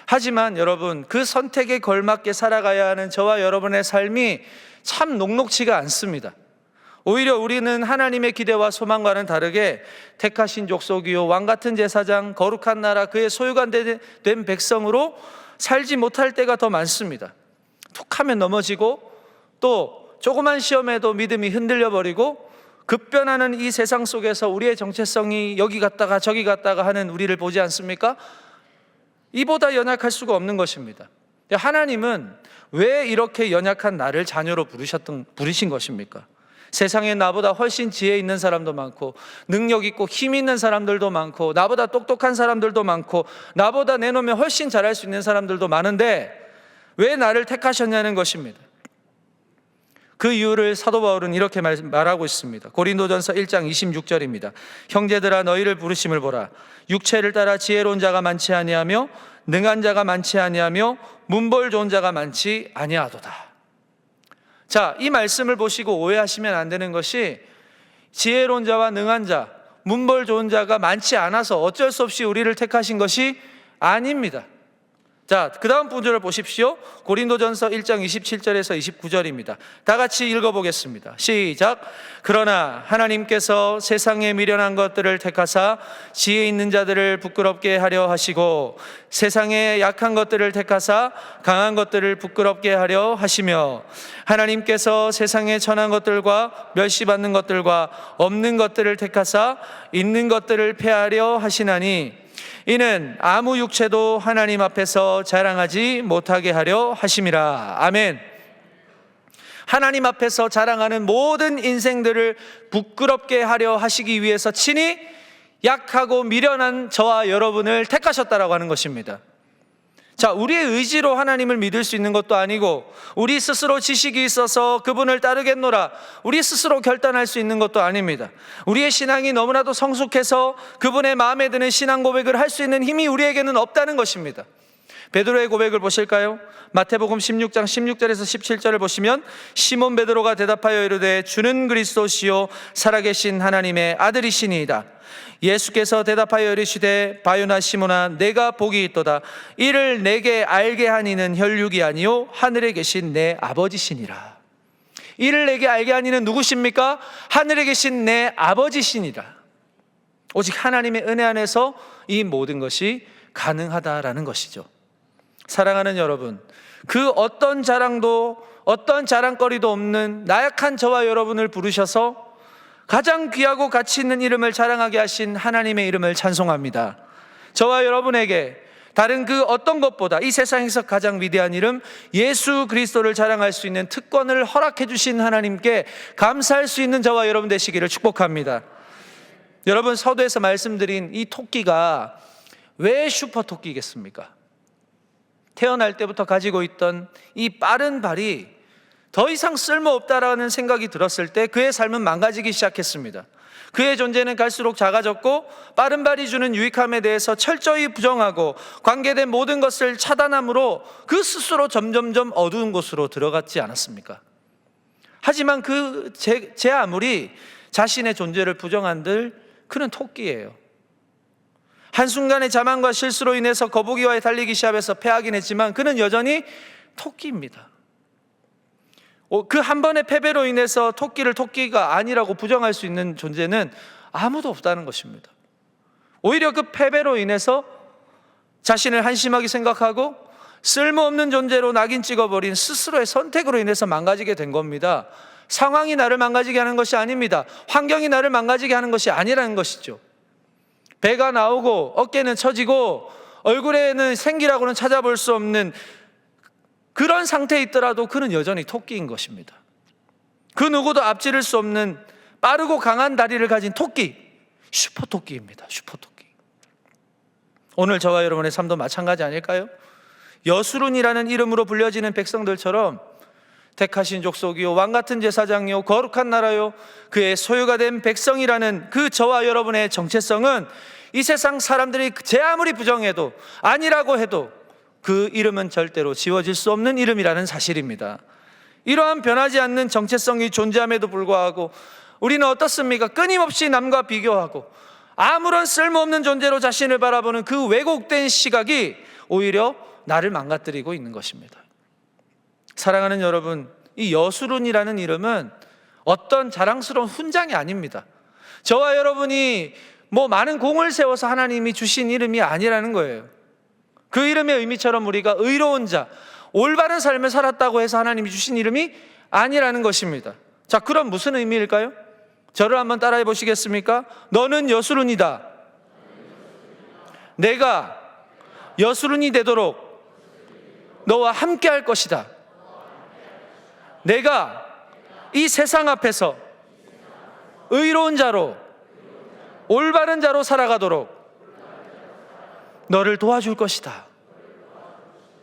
[SPEAKER 4] 하지만 여러분, 그 선택에 걸맞게 살아가야 하는 저와 여러분의 삶이 참 녹록지가 않습니다. 오히려 우리는 하나님의 기대와 소망과는 다르게 택하신 족속이요 왕같은 제사장, 거룩한 나라, 그의 소유가 된 백성으로 살지 못할 때가 더 많습니다. 툭하면 넘어지고, 또 조그만 시험에도 믿음이 흔들려 버리고, 급변하는 이 세상 속에서 우리의 정체성이 여기 갔다가 저기 갔다가 하는 우리를 보지 않습니까? 이보다 연약할 수가 없는 것입니다. 하나님은 왜 이렇게 연약한 나를 자녀로 부르신 것입니까? 세상에 나보다 훨씬 지혜 있는 사람도 많고, 능력 있고 힘 있는 사람들도 많고, 나보다 똑똑한 사람들도 많고, 나보다 내놓으면 훨씬 잘할 수 있는 사람들도 많은데 왜 나를 택하셨냐는 것입니다. 그 이유를 사도 바울은 이렇게 말하고 있습니다. 고린도전서 1장 26절입니다. 형제들아, 너희를 부르심을 보라. 육체를 따라 지혜로운 자가 많지 아니하며 능한 자가 많지 아니하며 문벌 좋은 자가 많지 아니하도다. 자, 이 말씀을 보시고 오해하시면 안 되는 것이, 지혜로운 자와 능한 자, 문벌 좋은 자가 많지 않아서 어쩔 수 없이 우리를 택하신 것이 아닙니다. 자, 그 다음 구절을 보십시오. 고린도전서 1장 27절에서 29절입니다. 다 같이 읽어보겠습니다. 시작. 그러나 하나님께서 세상에 미련한 것들을 택하사 지혜 있는 자들을 부끄럽게 하려 하시고, 세상에 약한 것들을 택하사 강한 것들을 부끄럽게 하려 하시며, 하나님께서 세상에 천한 것들과 멸시받는 것들과 없는 것들을 택하사 있는 것들을 폐하려 하시나니, 이는 아무 육체도 하나님 앞에서 자랑하지 못하게 하려 하심이라. 아멘. 하나님 앞에서 자랑하는 모든 인생들을 부끄럽게 하려 하시기 위해서 친히 약하고 미련한 저와 여러분을 택하셨다라고 하는 것입니다. 자, 우리의 의지로 하나님을 믿을 수 있는 것도 아니고 우리 스스로 지식이 있어서 그분을 따르겠노라 우리 스스로 결단할 수 있는 것도 아닙니다. 우리의 신앙이 너무나도 성숙해서 그분의 마음에 드는 신앙 고백을 할 수 있는 힘이 우리에게는 없다는 것입니다. 베드로의 고백을 보실까요? 마태복음 16장 16절에서 17절을 보시면 시몬 베드로가 대답하여 이르되 주는 그리스도시요 살아계신 하나님의 아들이시니이다. 예수께서 대답하여 이르시되 바요나 시몬아 내가 복이 있도다. 이를 내게 알게 한 이는 혈육이 아니요 하늘에 계신 내 아버지시니라. 이를 내게 알게 한 이는 누구십니까? 하늘에 계신 내 아버지시니라. 오직 하나님의 은혜 안에서 이 모든 것이 가능하다라는 것이죠. 사랑하는 여러분, 그 어떤 자랑도 어떤 자랑거리도 없는 나약한 저와 여러분을 부르셔서 가장 귀하고 가치 있는 이름을 자랑하게 하신 하나님의 이름을 찬송합니다. 저와 여러분에게 다른 그 어떤 것보다 이 세상에서 가장 위대한 이름 예수 그리스도를 자랑할 수 있는 특권을 허락해 주신 하나님께 감사할 수 있는 저와 여러분 되시기를 축복합니다. 여러분, 서두에서 말씀드린 이 토끼가 왜 슈퍼 토끼겠습니까? 태어날 때부터 가지고 있던 이 빠른 발이 더 이상 쓸모없다라는 생각이 들었을 때 그의 삶은 망가지기 시작했습니다. 그의 존재는 갈수록 작아졌고 빠른 발이 주는 유익함에 대해서 철저히 부정하고 관계된 모든 것을 차단함으로 그 스스로 점점점 어두운 곳으로 들어갔지 않았습니까? 하지만 제 아무리 자신의 존재를 부정한들 그는 토끼예요. 한순간의 자만과 실수로 인해서 거북이와의 달리기 시합에서 패하긴 했지만 그는 여전히 토끼입니다. 그 한 번의 패배로 인해서 토끼를 토끼가 아니라고 부정할 수 있는 존재는 아무도 없다는 것입니다. 오히려 그 패배로 인해서 자신을 한심하게 생각하고 쓸모없는 존재로 낙인 찍어버린 스스로의 선택으로 인해서 망가지게 된 겁니다. 상황이 나를 망가지게 하는 것이 아닙니다. 환경이 나를 망가지게 하는 것이 아니라는 것이죠. 배가 나오고 어깨는 처지고 얼굴에는 생기라고는 찾아볼 수 없는 그런 상태에 있더라도 그는 여전히 토끼인 것입니다. 그 누구도 앞지를 수 없는 빠르고 강한 다리를 가진 토끼, 슈퍼토끼입니다. 슈퍼토끼. 오늘 저와 여러분의 삶도 마찬가지 아닐까요? 여수룬이라는 이름으로 불려지는 백성들처럼 택하신 족속이요 왕같은 제사장이요 거룩한 나라요 그의 소유가 된 백성이라는 그 저와 여러분의 정체성은 이 세상 사람들이 제 아무리 부정해도 아니라고 해도 그 이름은 절대로 지워질 수 없는 이름이라는 사실입니다. 이러한 변하지 않는 정체성이 존재함에도 불구하고 우리는 어떻습니까? 끊임없이 남과 비교하고 아무런 쓸모없는 존재로 자신을 바라보는 그 왜곡된 시각이 오히려 나를 망가뜨리고 있는 것입니다. 사랑하는 여러분, 이 여수룬이라는 이름은 어떤 자랑스러운 훈장이 아닙니다. 저와 여러분이 많은 공을 세워서 하나님이 주신 이름이 아니라는 거예요. 그 이름의 의미처럼 우리가 의로운 자, 올바른 삶을 살았다고 해서 하나님이 주신 이름이 아니라는 것입니다. 자, 그럼 무슨 의미일까요? 저를 한번 따라해 보시겠습니까? 너는 여수룬이다. 내가 여수룬이 되도록 너와 함께 할 것이다. 내가 이 세상 앞에서 의로운 자로 올바른 자로 살아가도록 너를 도와줄 것이다.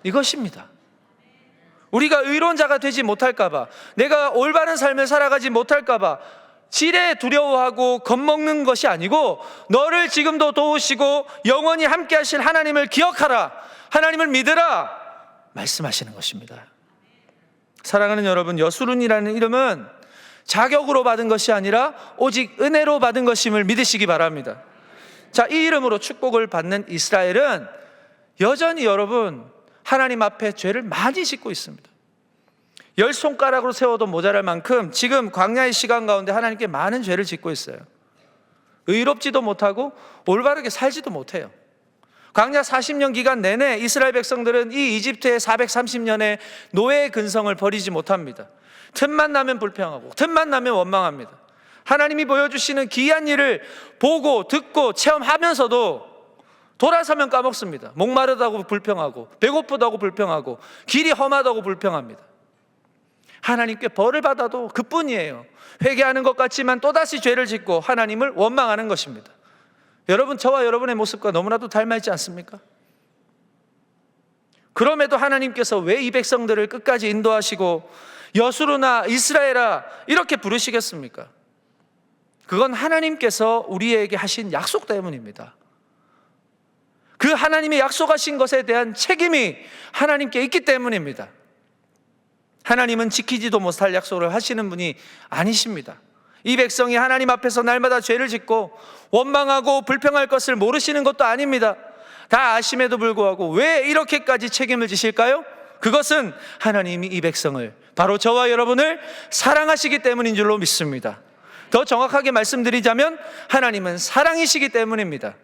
[SPEAKER 4] 이것입니다. 우리가 의로운 자가 되지 못할까봐, 내가 올바른 삶을 살아가지 못할까봐 지레 두려워하고 겁먹는 것이 아니고 너를 지금도 도우시고 영원히 함께 하실 하나님을 기억하라, 하나님을 믿으라 말씀하시는 것입니다. 사랑하는 여러분, 여수룬이라는 이름은 자격으로 받은 것이 아니라 오직 은혜로 받은 것임을 믿으시기 바랍니다. 자, 이 이름으로 축복을 받는 이스라엘은 여전히 여러분 하나님 앞에 죄를 많이 짓고 있습니다. 10손가락으로 세워도 모자랄 만큼 지금 광야의 시간 가운데 하나님께 많은 죄를 짓고 있어요. 의롭지도 못하고 올바르게 살지도 못해요. 광야 40년 기간 내내 이스라엘 백성들은 이 이집트의 430년의 노예의 근성을 버리지 못합니다. 틈만 나면 불평하고 틈만 나면 원망합니다. 하나님이 보여주시는 기이한 일을 보고 듣고 체험하면서도 돌아서면 까먹습니다. 목마르다고 불평하고 배고프다고 불평하고 길이 험하다고 불평합니다. 하나님께 벌을 받아도 그뿐이에요. 회개하는 것 같지만 또다시 죄를 짓고 하나님을 원망하는 것입니다. 여러분, 저와 여러분의 모습과 너무나도 닮아 있지 않습니까? 그럼에도 하나님께서 왜 이 백성들을 끝까지 인도하시고 여수르나 이스라엘아 이렇게 부르시겠습니까? 그건 하나님께서 우리에게 하신 약속 때문입니다. 그 하나님의 약속하신 것에 대한 책임이 하나님께 있기 때문입니다. 하나님은 지키지도 못할 약속을 하시는 분이 아니십니다. 이 백성이 하나님 앞에서 날마다 죄를 짓고 원망하고 불평할 것을 모르시는 것도 아닙니다. 다 아심에도 불구하고 왜 이렇게까지 책임을 지실까요? 그것은 하나님이 이 백성을, 바로 저와 여러분을 사랑하시기 때문인 줄로 믿습니다. 더 정확하게 말씀드리자면 하나님은 사랑이시기 때문입니다.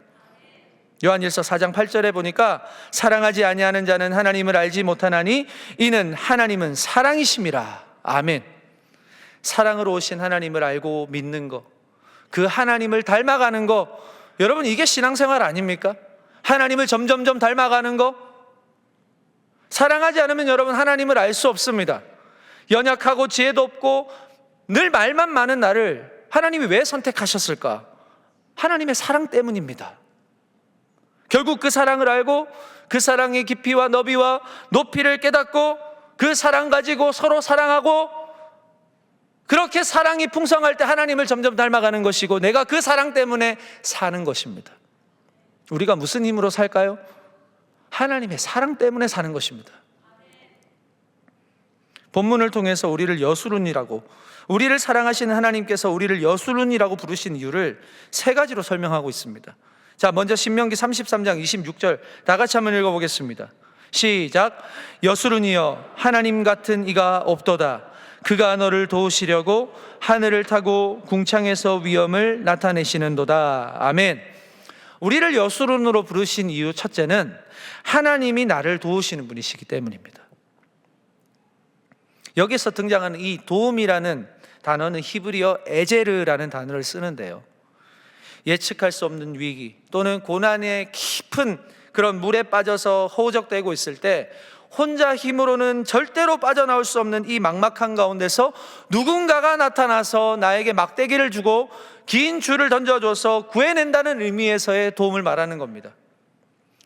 [SPEAKER 4] 요한일서 4장 8절에 보니까 사랑하지 아니하는 자는 하나님을 알지 못하나니 이는 하나님은 사랑이심이라. 아멘. 사랑으로 오신 하나님을 알고 믿는 것, 그 하나님을 닮아가는 것, 여러분 이게 신앙생활 아닙니까? 하나님을 점점점 닮아가는 것. 사랑하지 않으면 여러분 하나님을 알 수 없습니다. 연약하고 지혜도 없고 늘 말만 많은 나를 하나님이 왜 선택하셨을까? 하나님의 사랑 때문입니다. 결국 그 사랑을 알고 그 사랑의 깊이와 너비와 높이를 깨닫고 그 사랑 가지고 서로 사랑하고, 그렇게 사랑이 풍성할 때 하나님을 점점 닮아가는 것이고 내가 그 사랑 때문에 사는 것입니다. 우리가 무슨 힘으로 살까요? 하나님의 사랑 때문에 사는 것입니다. 본문을 통해서 우리를 여수룬이라고, 우리를 사랑하시는 하나님께서 우리를 여수룬이라고 부르신 이유를 세 가지로 설명하고 있습니다. 자, 먼저 신명기 33장 26절 다 같이 한번 읽어보겠습니다. 시작. 여수룬이여 하나님 같은 이가 없도다. 그가 너를 도우시려고 하늘을 타고 궁창에서 위엄을 나타내시는도다. 아멘. 우리를 여수룬으로 부르신 이유 첫째는 하나님이 나를 도우시는 분이시기 때문입니다. 여기서 등장하는 이 도움이라는 단어는 히브리어 에제르라는 단어를 쓰는데요, 예측할 수 없는 위기 또는 고난의 깊은 그런 물에 빠져서 허우적대고 있을 때 혼자 힘으로는 절대로 빠져나올 수 없는 이 막막한 가운데서 누군가가 나타나서 나에게 막대기를 주고 긴 줄을 던져줘서 구해낸다는 의미에서의 도움을 말하는 겁니다.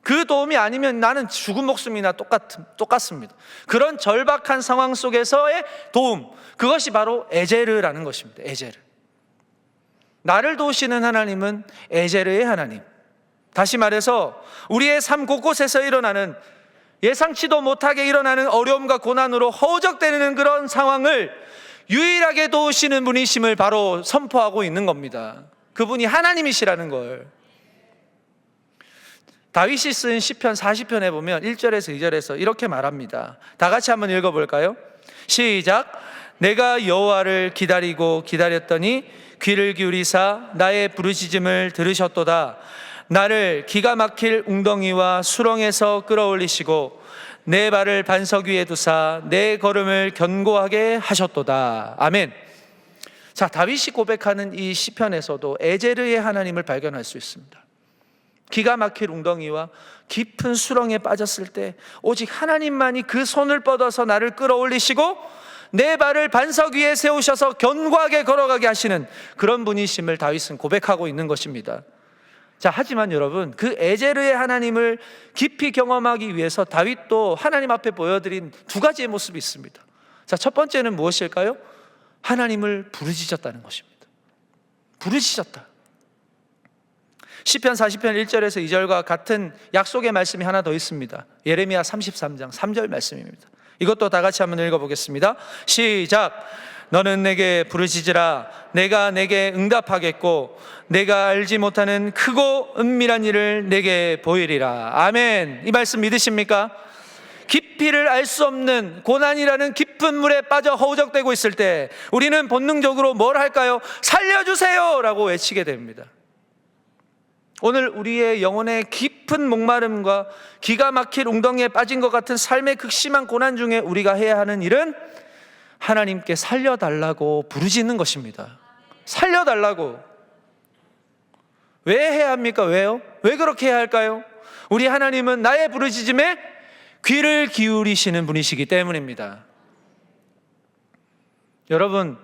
[SPEAKER 4] 그 도움이 아니면 나는 죽은 목숨이나 똑같습니다. 그런 절박한 상황 속에서의 도움, 그것이 바로 에제르라는 것입니다. 에제르. 나를 도우시는 하나님은 에제르의 하나님. 다시 말해서 우리의 삶 곳곳에서 일어나는, 예상치도 못하게 일어나는 어려움과 고난으로 허우적대는 그런 상황을 유일하게 도우시는 분이심을 바로 선포하고 있는 겁니다. 그분이 하나님이시라는 걸. 다윗이 쓴 시편 40편에 보면 1절에서 2절에서 이렇게 말합니다. 다 같이 한번 읽어볼까요? 시작. 내가 여호와를 기다리고 기다렸더니 귀를 기울이사 나의 부르짖음을 들으셨도다. 나를 기가 막힐 웅덩이와 수렁에서 끌어올리시고 내 발을 반석 위에 두사 내 걸음을 견고하게 하셨도다. 아멘. 자, 다윗이 고백하는 이 시편에서도 에제르의 하나님을 발견할 수 있습니다. 기가 막힐 웅덩이와 깊은 수렁에 빠졌을 때 오직 하나님만이 그 손을 뻗어서 나를 끌어올리시고 내 발을 반석 위에 세우셔서 견고하게 걸어가게 하시는 그런 분이심을 다윗은 고백하고 있는 것입니다. 자, 하지만 여러분, 그 에제르의 하나님을 깊이 경험하기 위해서 다윗도 하나님 앞에 보여드린 두 가지의 모습이 있습니다. 자, 첫 번째는 무엇일까요? 하나님을 부르짖었다는 것입니다. 부르짖었다. 시편 40편 1절에서 2절과 같은 약속의 말씀이 하나 더 있습니다. 예레미야 33장 3절 말씀입니다. 이것도 다 같이 한번 읽어보겠습니다. 시작. 너는 내게 부르짖으라. 내가 내게 응답하겠고 내가 알지 못하는 크고 은밀한 일을 내게 보이리라. 아멘. 이 말씀 믿으십니까? 깊이를 알 수 없는 고난이라는 깊은 물에 빠져 허우적대고 있을 때 우리는 본능적으로 뭘 할까요? 살려주세요 라고 외치게 됩니다. 오늘 우리의 영혼의 깊은 목마름과 기가 막힐 웅덩이에 빠진 것 같은 삶의 극심한 고난 중에 우리가 해야 하는 일은 하나님께 살려달라고 부르짖는 것입니다. 살려달라고. 왜 해야 합니까? 왜요? 왜 그렇게 해야 할까요? 우리 하나님은 나의 부르짖음에 귀를 기울이시는 분이시기 때문입니다. 여러분,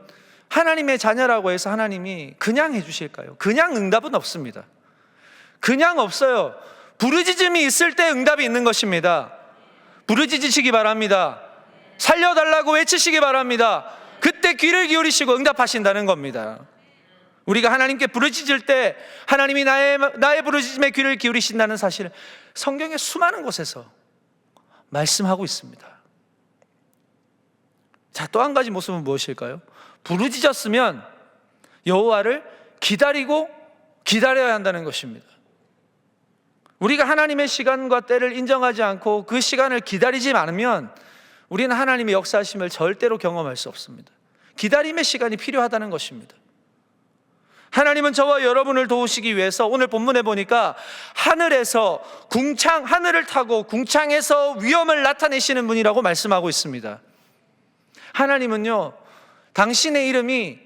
[SPEAKER 4] 하나님의 자녀라고 해서 하나님이 그냥 해주실까요? 그냥 응답은 없습니다. 그냥 없어요. 부르짖음이 있을 때 응답이 있는 것입니다. 부르짖으시기 바랍니다. 살려달라고 외치시기 바랍니다. 그때 귀를 기울이시고 응답하신다는 겁니다. 우리가 하나님께 부르짖을 때 하나님이 나의 부르짖음에 귀를 기울이신다는 사실을 성경의 수많은 곳에서 말씀하고 있습니다. 자, 또 한 가지 모습은 무엇일까요? 부르짖었으면 여호와를 기다려야 한다는 것입니다. 우리가 하나님의 시간과 때를 인정하지 않고 그 시간을 기다리지 않으면 우리는 하나님의 역사하심을 절대로 경험할 수 없습니다. 기다림의 시간이 필요하다는 것입니다. 하나님은 저와 여러분을 도우시기 위해서 오늘 본문에 보니까 하늘에서 하늘을 타고 궁창에서 위엄을 나타내시는 분이라고 말씀하고 있습니다. 하나님은요, 당신의 이름이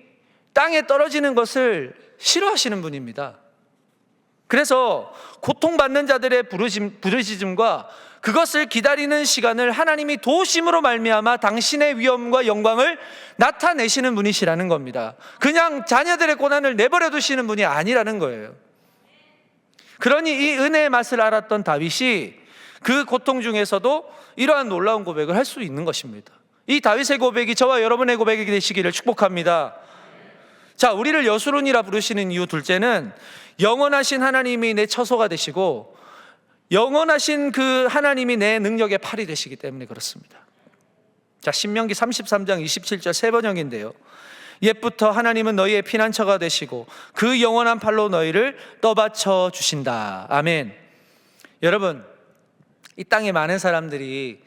[SPEAKER 4] 땅에 떨어지는 것을 싫어하시는 분입니다. 그래서 고통받는 자들의 부르짖음과 그것을 기다리는 시간을 하나님이 도우심으로 말미암아 당신의 위엄과 영광을 나타내시는 분이시라는 겁니다. 그냥 자녀들의 고난을 내버려 두시는 분이 아니라는 거예요. 그러니 이 은혜의 맛을 알았던 다윗이 그 고통 중에서도 이러한 놀라운 고백을 할 수 있는 것입니다. 이 다윗의 고백이 저와 여러분의 고백이 되시기를 축복합니다. 자, 우리를 여수론이라 부르시는 이유 둘째는 영원하신 하나님이 내 처소가 되시고 영원하신 그 하나님이 내 능력의 팔이 되시기 때문에 그렇습니다. 자, 신명기 33장 27절 세 번역인데요, 옛부터 하나님은 너희의 피난처가 되시고 그 영원한 팔로 너희를 떠받쳐 주신다. 아멘. 여러분, 이 땅에 많은 사람들이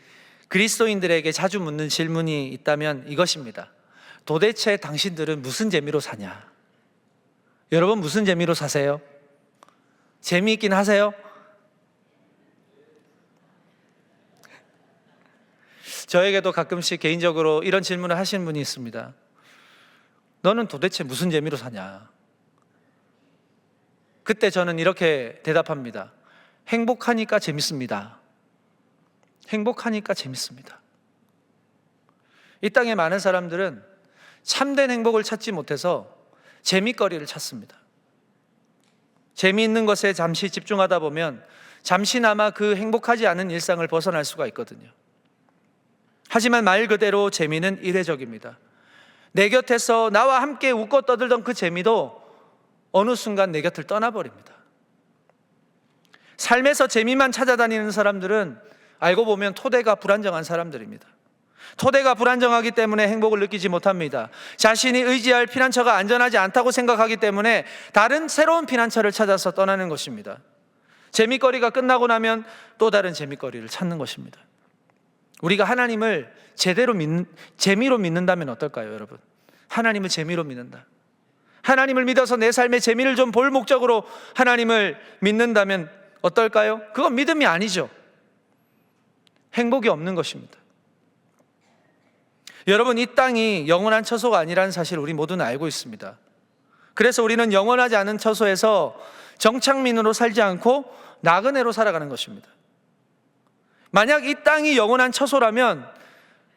[SPEAKER 4] 그리스도인들에게 자주 묻는 질문이 있다면 이것입니다. 도대체 당신들은 무슨 재미로 사냐? 여러분, 무슨 재미로 사세요? 재미있긴 하세요? 저에게도 가끔씩 개인적으로 이런 질문을 하시는 분이 있습니다. 너는 도대체 무슨 재미로 사냐? 그때 저는 이렇게 대답합니다. 행복하니까 재밌습니다. 행복하니까 재밌습니다. 이 땅에 많은 사람들은 참된 행복을 찾지 못해서 재미거리를 찾습니다. 재미있는 것에 잠시 집중하다 보면 잠시나마 그 행복하지 않은 일상을 벗어날 수가 있거든요. 하지만 말 그대로 재미는 이례적입니다. 내 곁에서 나와 함께 웃고 떠들던 그 재미도 어느 순간 내 곁을 떠나버립니다. 삶에서 재미만 찾아다니는 사람들은 알고 보면 토대가 불안정한 사람들입니다. 토대가 불안정하기 때문에 행복을 느끼지 못합니다. 자신이 의지할 피난처가 안전하지 않다고 생각하기 때문에 다른 새로운 피난처를 찾아서 떠나는 것입니다. 재미거리가 끝나고 나면 또 다른 재미거리를 찾는 것입니다. 우리가 하나님을 재미로 믿는다면 어떨까요, 여러분? 하나님을 재미로 믿는다. 하나님을 믿어서 내 삶의 재미를 좀 볼 목적으로 하나님을 믿는다면 어떨까요? 그건 믿음이 아니죠. 행복이 없는 것입니다. 여러분, 이 땅이 영원한 처소가 아니라는 사실을 우리 모두는 알고 있습니다. 그래서 우리는 영원하지 않은 처소에서 정착민으로 살지 않고 나그네로 살아가는 것입니다. 만약 이 땅이 영원한 처소라면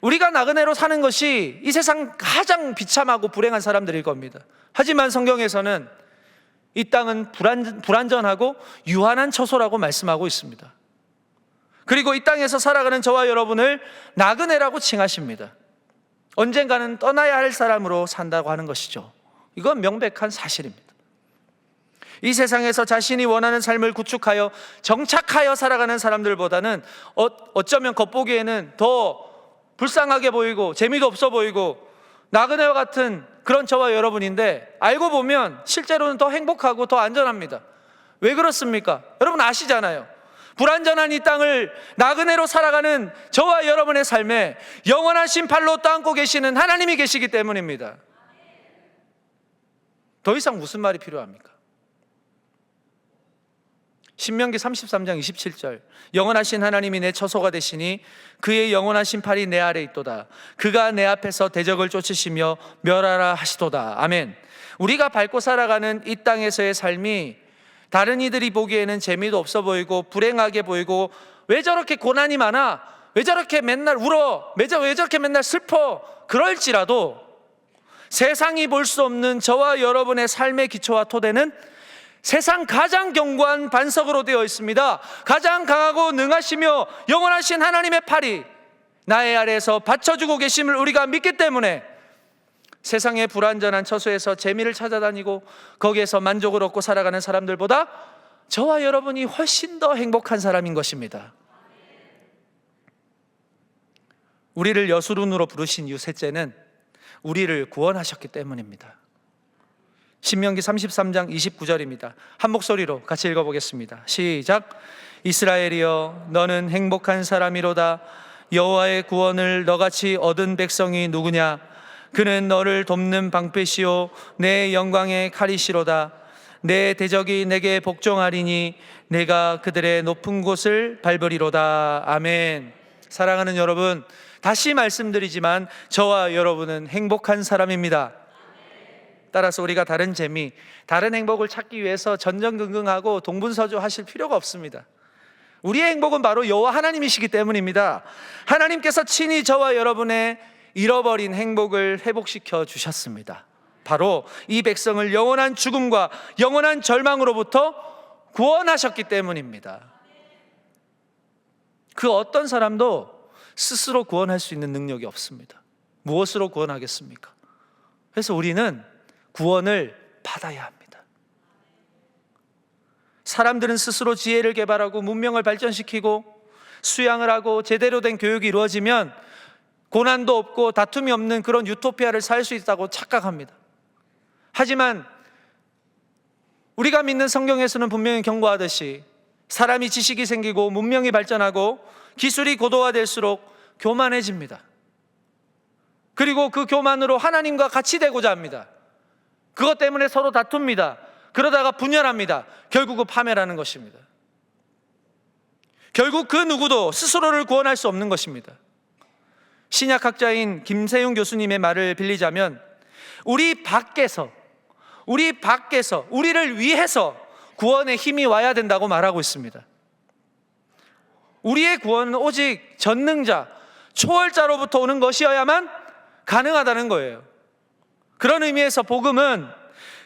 [SPEAKER 4] 우리가 나그네로 사는 것이 이 세상 가장 비참하고 불행한 사람들일 겁니다. 하지만 성경에서는 이 땅은 불안전하고 유한한 처소라고 말씀하고 있습니다. 그리고 이 땅에서 살아가는 저와 여러분을 나그네라고 칭하십니다. 언젠가는 떠나야 할 사람으로 산다고 하는 것이죠. 이건 명백한 사실입니다. 이 세상에서 자신이 원하는 삶을 구축하여 정착하여 살아가는 사람들보다는 어쩌면 겉보기에는 더 불쌍하게 보이고 재미도 없어 보이고 나그네와 같은 그런 저와 여러분인데 알고 보면 실제로는 더 행복하고 더 안전합니다. 왜 그렇습니까? 여러분 아시잖아요. 불안전한 이 땅을 나그네로 살아가는 저와 여러분의 삶에 영원하신 팔로 떠안고 계시는 하나님이 계시기 때문입니다. 더 이상 무슨 말이 필요합니까? 신명기 33장 27절 영원하신 하나님이 내 처소가 되시니 그의 영원하신 팔이 내 아래 있도다. 그가 내 앞에서 대적을 쫓으시며 멸하라 하시도다. 아멘. 우리가 밟고 살아가는 이 땅에서의 삶이 다른 이들이 보기에는 재미도 없어 보이고 불행하게 보이고 왜 저렇게 고난이 많아? 왜 저렇게 맨날 울어? 왜 저렇게 맨날 슬퍼? 그럴지라도 세상이 볼 수 없는 저와 여러분의 삶의 기초와 토대는 세상 가장 견고한 반석으로 되어 있습니다. 가장 강하고 능하시며 영원하신 하나님의 팔이 나의 아래에서 받쳐주고 계심을 우리가 믿기 때문에 세상의 불완전한 처소에서 재미를 찾아다니고 거기에서 만족을 얻고 살아가는 사람들보다 저와 여러분이 훨씬 더 행복한 사람인 것입니다. 우리를 여수룬으로 부르신 이유 셋째는 우리를 구원하셨기 때문입니다. 신명기 33장 29절입니다. 한 목소리로 같이 읽어보겠습니다. 시작. 이스라엘이여 너는 행복한 사람이로다. 여호와의 구원을 너같이 얻은 백성이 누구냐? 그는 너를 돕는 방패시오 내 영광의 칼이시로다. 내 대적이 내게 복종하리니 내가 그들의 높은 곳을 밟으리로다. 아멘. 사랑하는 여러분, 다시 말씀드리지만 저와 여러분은 행복한 사람입니다. 따라서 우리가 다른 재미, 다른 행복을 찾기 위해서 전전긍긍하고 동분서주 하실 필요가 없습니다. 우리의 행복은 바로 여호와 하나님이시기 때문입니다. 하나님께서 친히 저와 여러분의 잃어버린 행복을 회복시켜 주셨습니다. 바로 이 백성을 영원한 죽음과 영원한 절망으로부터 구원하셨기 때문입니다. 그 어떤 사람도 스스로 구원할 수 있는 능력이 없습니다. 무엇으로 구원하겠습니까? 그래서 우리는 구원을 받아야 합니다. 사람들은 스스로 지혜를 개발하고 문명을 발전시키고 수양을 하고 제대로 된 교육이 이루어지면 고난도 없고 다툼이 없는 그런 유토피아를 살 수 있다고 착각합니다. 하지만 우리가 믿는 성경에서는 분명히 경고하듯이 사람이 지식이 생기고 문명이 발전하고 기술이 고도화될수록 교만해집니다. 그리고 그 교만으로 하나님과 같이 되고자 합니다. 그것 때문에 서로 다툽니다. 그러다가 분열합니다. 결국은 파멸하는 것입니다. 결국 그 누구도 스스로를 구원할 수 없는 것입니다. 신약학자인 김세용 교수님의 말을 빌리자면 우리 밖에서 우리를 위해서 구원의 힘이 와야 된다고 말하고 있습니다. 우리의 구원은 오직 전능자, 초월자로부터 오는 것이어야만 가능하다는 거예요. 그런 의미에서 복음은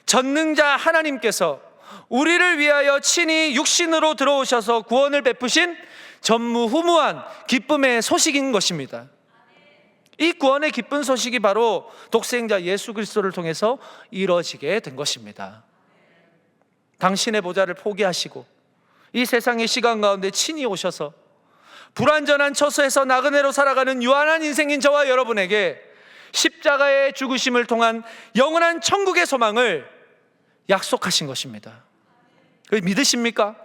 [SPEAKER 4] 전능자 하나님께서 우리를 위하여 친히 육신으로 들어오셔서 구원을 베푸신 전무후무한 기쁨의 소식인 것입니다. 이 구원의 기쁜 소식이 바로 독생자 예수 그리스도를 통해서 이루어지게 된 것입니다. 당신의 보좌를 포기하시고 이 세상의 시간 가운데 친히 오셔서 불완전한 처소에서 나그네로 살아가는 유한한 인생인 저와 여러분에게 십자가의 죽으심을 통한 영원한 천국의 소망을 약속하신 것입니다. 믿으십니까?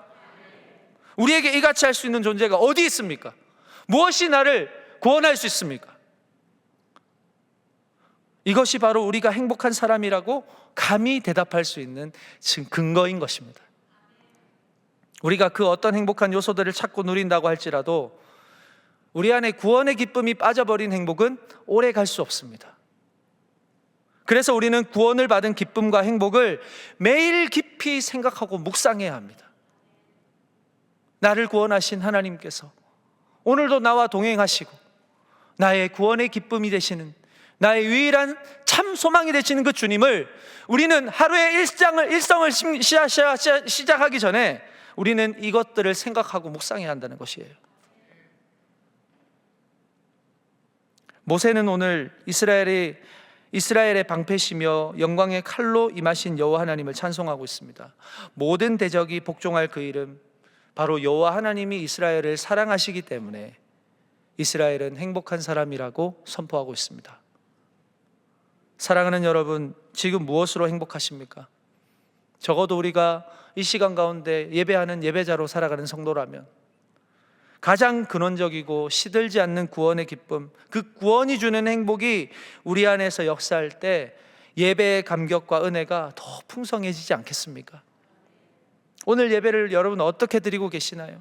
[SPEAKER 4] 우리에게 이같이 할 수 있는 존재가 어디 있습니까? 무엇이 나를 구원할 수 있습니까? 이것이 바로 우리가 행복한 사람이라고 감히 대답할 수 있는 근거인 것입니다. 우리가 그 어떤 행복한 요소들을 찾고 누린다고 할지라도 우리 안에 구원의 기쁨이 빠져버린 행복은 오래 갈 수 없습니다. 그래서 우리는 구원을 받은 기쁨과 행복을 매일 깊이 생각하고 묵상해야 합니다. 나를 구원하신 하나님께서 오늘도 나와 동행하시고 나의 구원의 기쁨이 되시는, 나의 유일한 참 소망이 되시는 그 주님을 우리는 하루의 일성을 시작하기 전에 우리는 이것들을 생각하고 묵상해야 한다는 것이에요. 모세는 오늘 이스라엘의 방패시며 영광의 칼로 임하신 여호와 하나님을 찬송하고 있습니다. 모든 대적이 복종할 그 이름, 바로 여호와 하나님이 이스라엘을 사랑하시기 때문에 이스라엘은 행복한 사람이라고 선포하고 있습니다. 사랑하는 여러분, 지금 무엇으로 행복하십니까? 적어도 우리가 이 시간 가운데 예배하는 예배자로 살아가는 성도라면 가장 근원적이고 시들지 않는 구원의 기쁨, 그 구원이 주는 행복이 우리 안에서 역사할 때 예배의 감격과 은혜가 더 풍성해지지 않겠습니까? 오늘 예배를 여러분 어떻게 드리고 계시나요?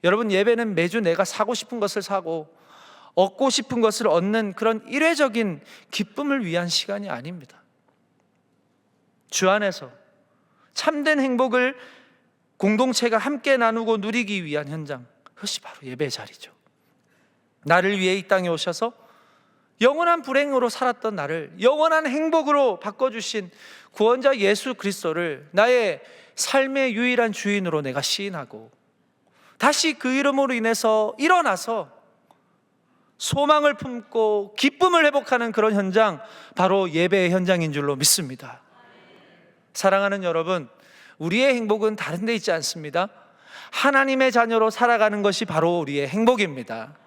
[SPEAKER 4] 여러분, 예배는 매주 내가 사고 싶은 것을 사고 얻고 싶은 것을 얻는 그런 일회적인 기쁨을 위한 시간이 아닙니다. 주 안에서 참된 행복을 공동체가 함께 나누고 누리기 위한 현장, 그것이 바로 예배의 자리죠. 나를 위해 이 땅에 오셔서 영원한 불행으로 살았던 나를 영원한 행복으로 바꿔주신 구원자 예수 그리스도를 나의 삶의 유일한 주인으로 내가 시인하고 다시 그 이름으로 인해서 일어나서 소망을 품고 기쁨을 회복하는 그런 현장, 바로 예배의 현장인 줄로 믿습니다. 사랑하는 여러분, 우리의 행복은 다른 데 있지 않습니다. 하나님의 자녀로 살아가는 것이 바로 우리의 행복입니다.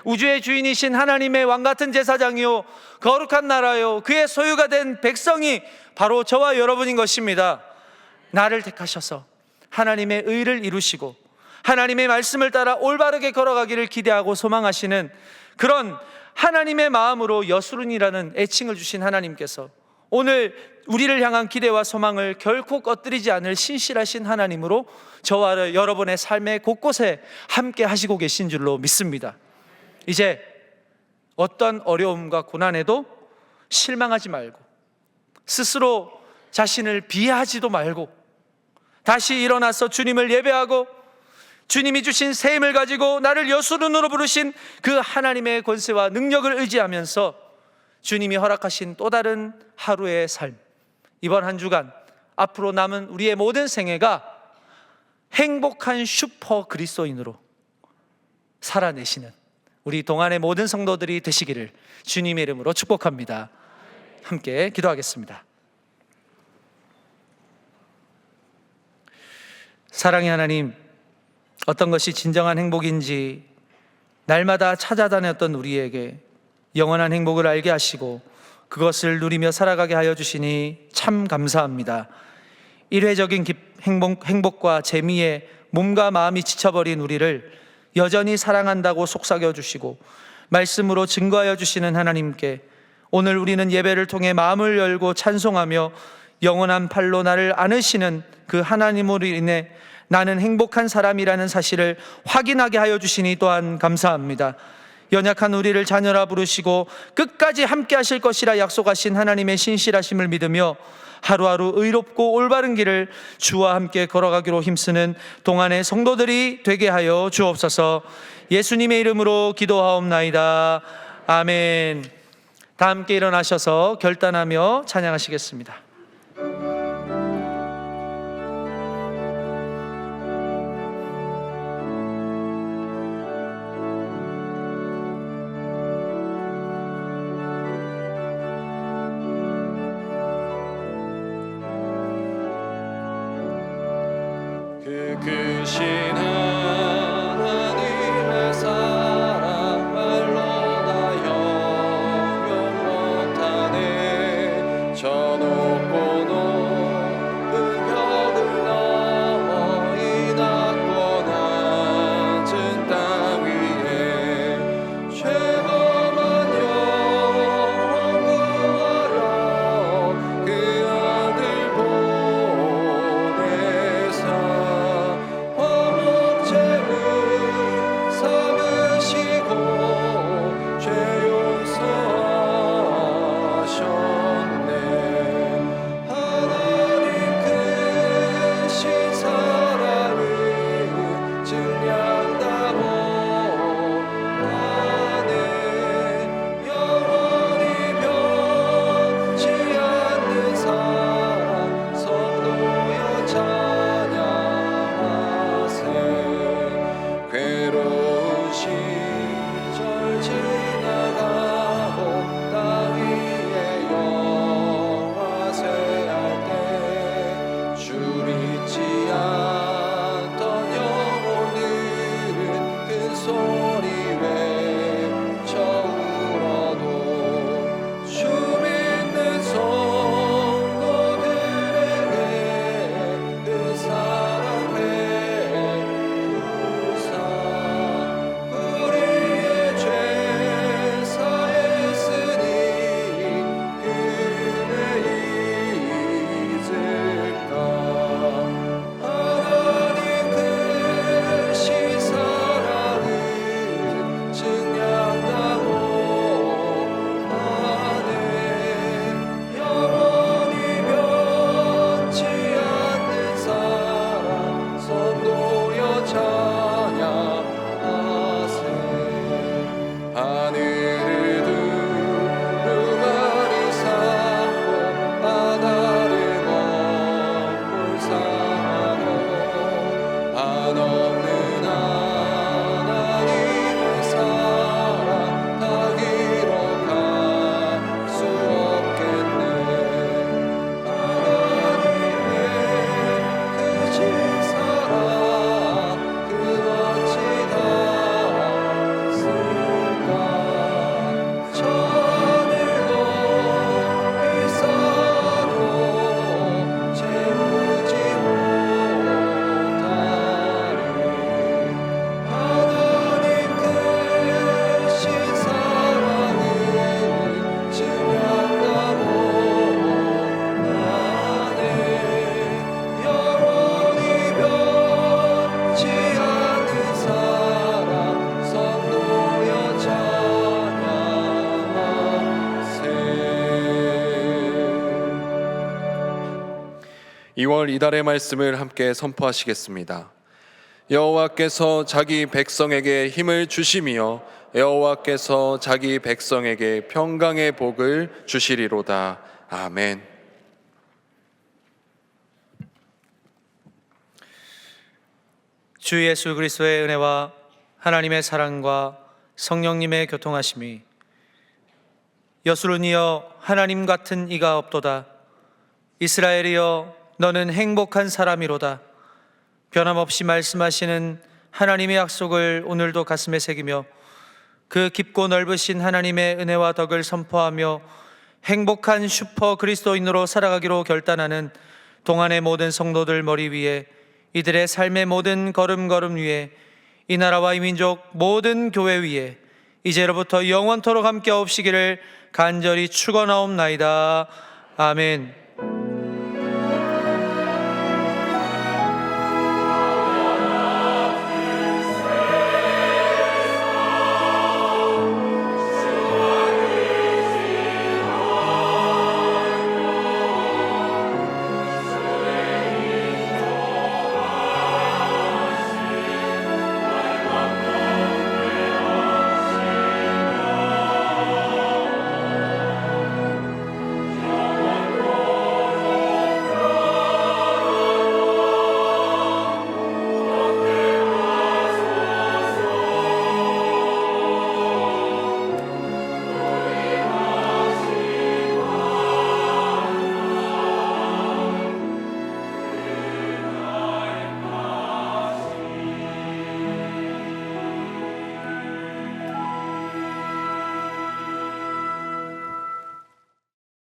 [SPEAKER 4] 우주의 주인이신 하나님의 왕같은 제사장이요 거룩한 나라요 그의 소유가 된 백성이 바로 저와 여러분인 것입니다. 나를 택하셔서 하나님의 의를 이루시고 하나님의 말씀을 따라 올바르게 걸어가기를 기대하고 소망하시는 그런 하나님의 마음으로 여수룬이라는 애칭을 주신 하나님께서 오늘 우리를 향한 기대와 소망을 결코 꺼뜨리지 않을 신실하신 하나님으로 저와 여러분의 삶의 곳곳에 함께 하시고 계신 줄로 믿습니다. 이제 어떤 어려움과 고난에도 실망하지 말고 스스로 자신을 비하하지도 말고 다시 일어나서 주님을 예배하고 주님이 주신 새 힘을 가지고 나를 여수룬으로 부르신 그 하나님의 권세와 능력을 의지하면서 주님이 허락하신 또 다른 하루의 삶, 이번 한 주간 앞으로 남은 우리의 모든 생애가 행복한 슈퍼 그리스도인으로 살아내시는 우리 동안의 모든 성도들이 되시기를 주님의 이름으로 축복합니다. 함께 기도하겠습니다. 사랑의 하나님, 어떤 것이 진정한 행복인지 날마다 찾아다녔던 우리에게 영원한 행복을 알게 하시고 그것을 누리며 살아가게 하여 주시니 참 감사합니다. 일회적인 행복과 재미에 몸과 마음이 지쳐버린 우리를 여전히 사랑한다고 속삭여 주시고 말씀으로 증거하여 주시는 하나님께 오늘 우리는 예배를 통해 마음을 열고 찬송하며 영원한 팔로 나를 안으시는 그 하나님으로 인해 나는 행복한 사람이라는 사실을 확인하게 하여 주시니 또한 감사합니다. 연약한 우리를 자녀라 부르시고 끝까지 함께 하실 것이라 약속하신 하나님의 신실하심을 믿으며 하루하루 의롭고 올바른 길을 주와 함께 걸어가기로 힘쓰는 동안의 성도들이 되게 하여 주옵소서. 예수님의 이름으로 기도하옵나이다. 아멘. 다 함께 일어나셔서 결단하며 찬양하시겠습니다.
[SPEAKER 1] 크신 하나님의 사랑 말로 다 형용 못하네. 저 높고 높은 벽을 넘어 이 낮고 낮은 땅 위에 죄범한 영혼 구하러 그 아들 보내사 화물
[SPEAKER 2] 2월 이달의 말씀을 함께 선포하시겠습니다. 여호와께서 자기 백성에게 힘을 주시며 여호와께서 자기 백성에게 평강의 복을 주시리로다. 아멘.
[SPEAKER 4] 주 예수 그리스도의 은혜와 하나님의 사랑과 성령님의 교통하심이 여수론이여 하나님 같은 이가 없도다. 이스라엘이여 너는 행복한 사람이로다. 변함없이 말씀하시는 하나님의 약속을 오늘도 가슴에 새기며 그 깊고 넓으신 하나님의 은혜와 덕을 선포하며 행복한 슈퍼 그리스도인으로 살아가기로 결단하는 동안의 모든 성도들 머리 위에, 이들의 삶의 모든 걸음걸음 위에, 이 나라와 이 민족 모든 교회 위에 이제로부터 영원토록 함께 없시기를 간절히 축원하옵나이다. 아멘.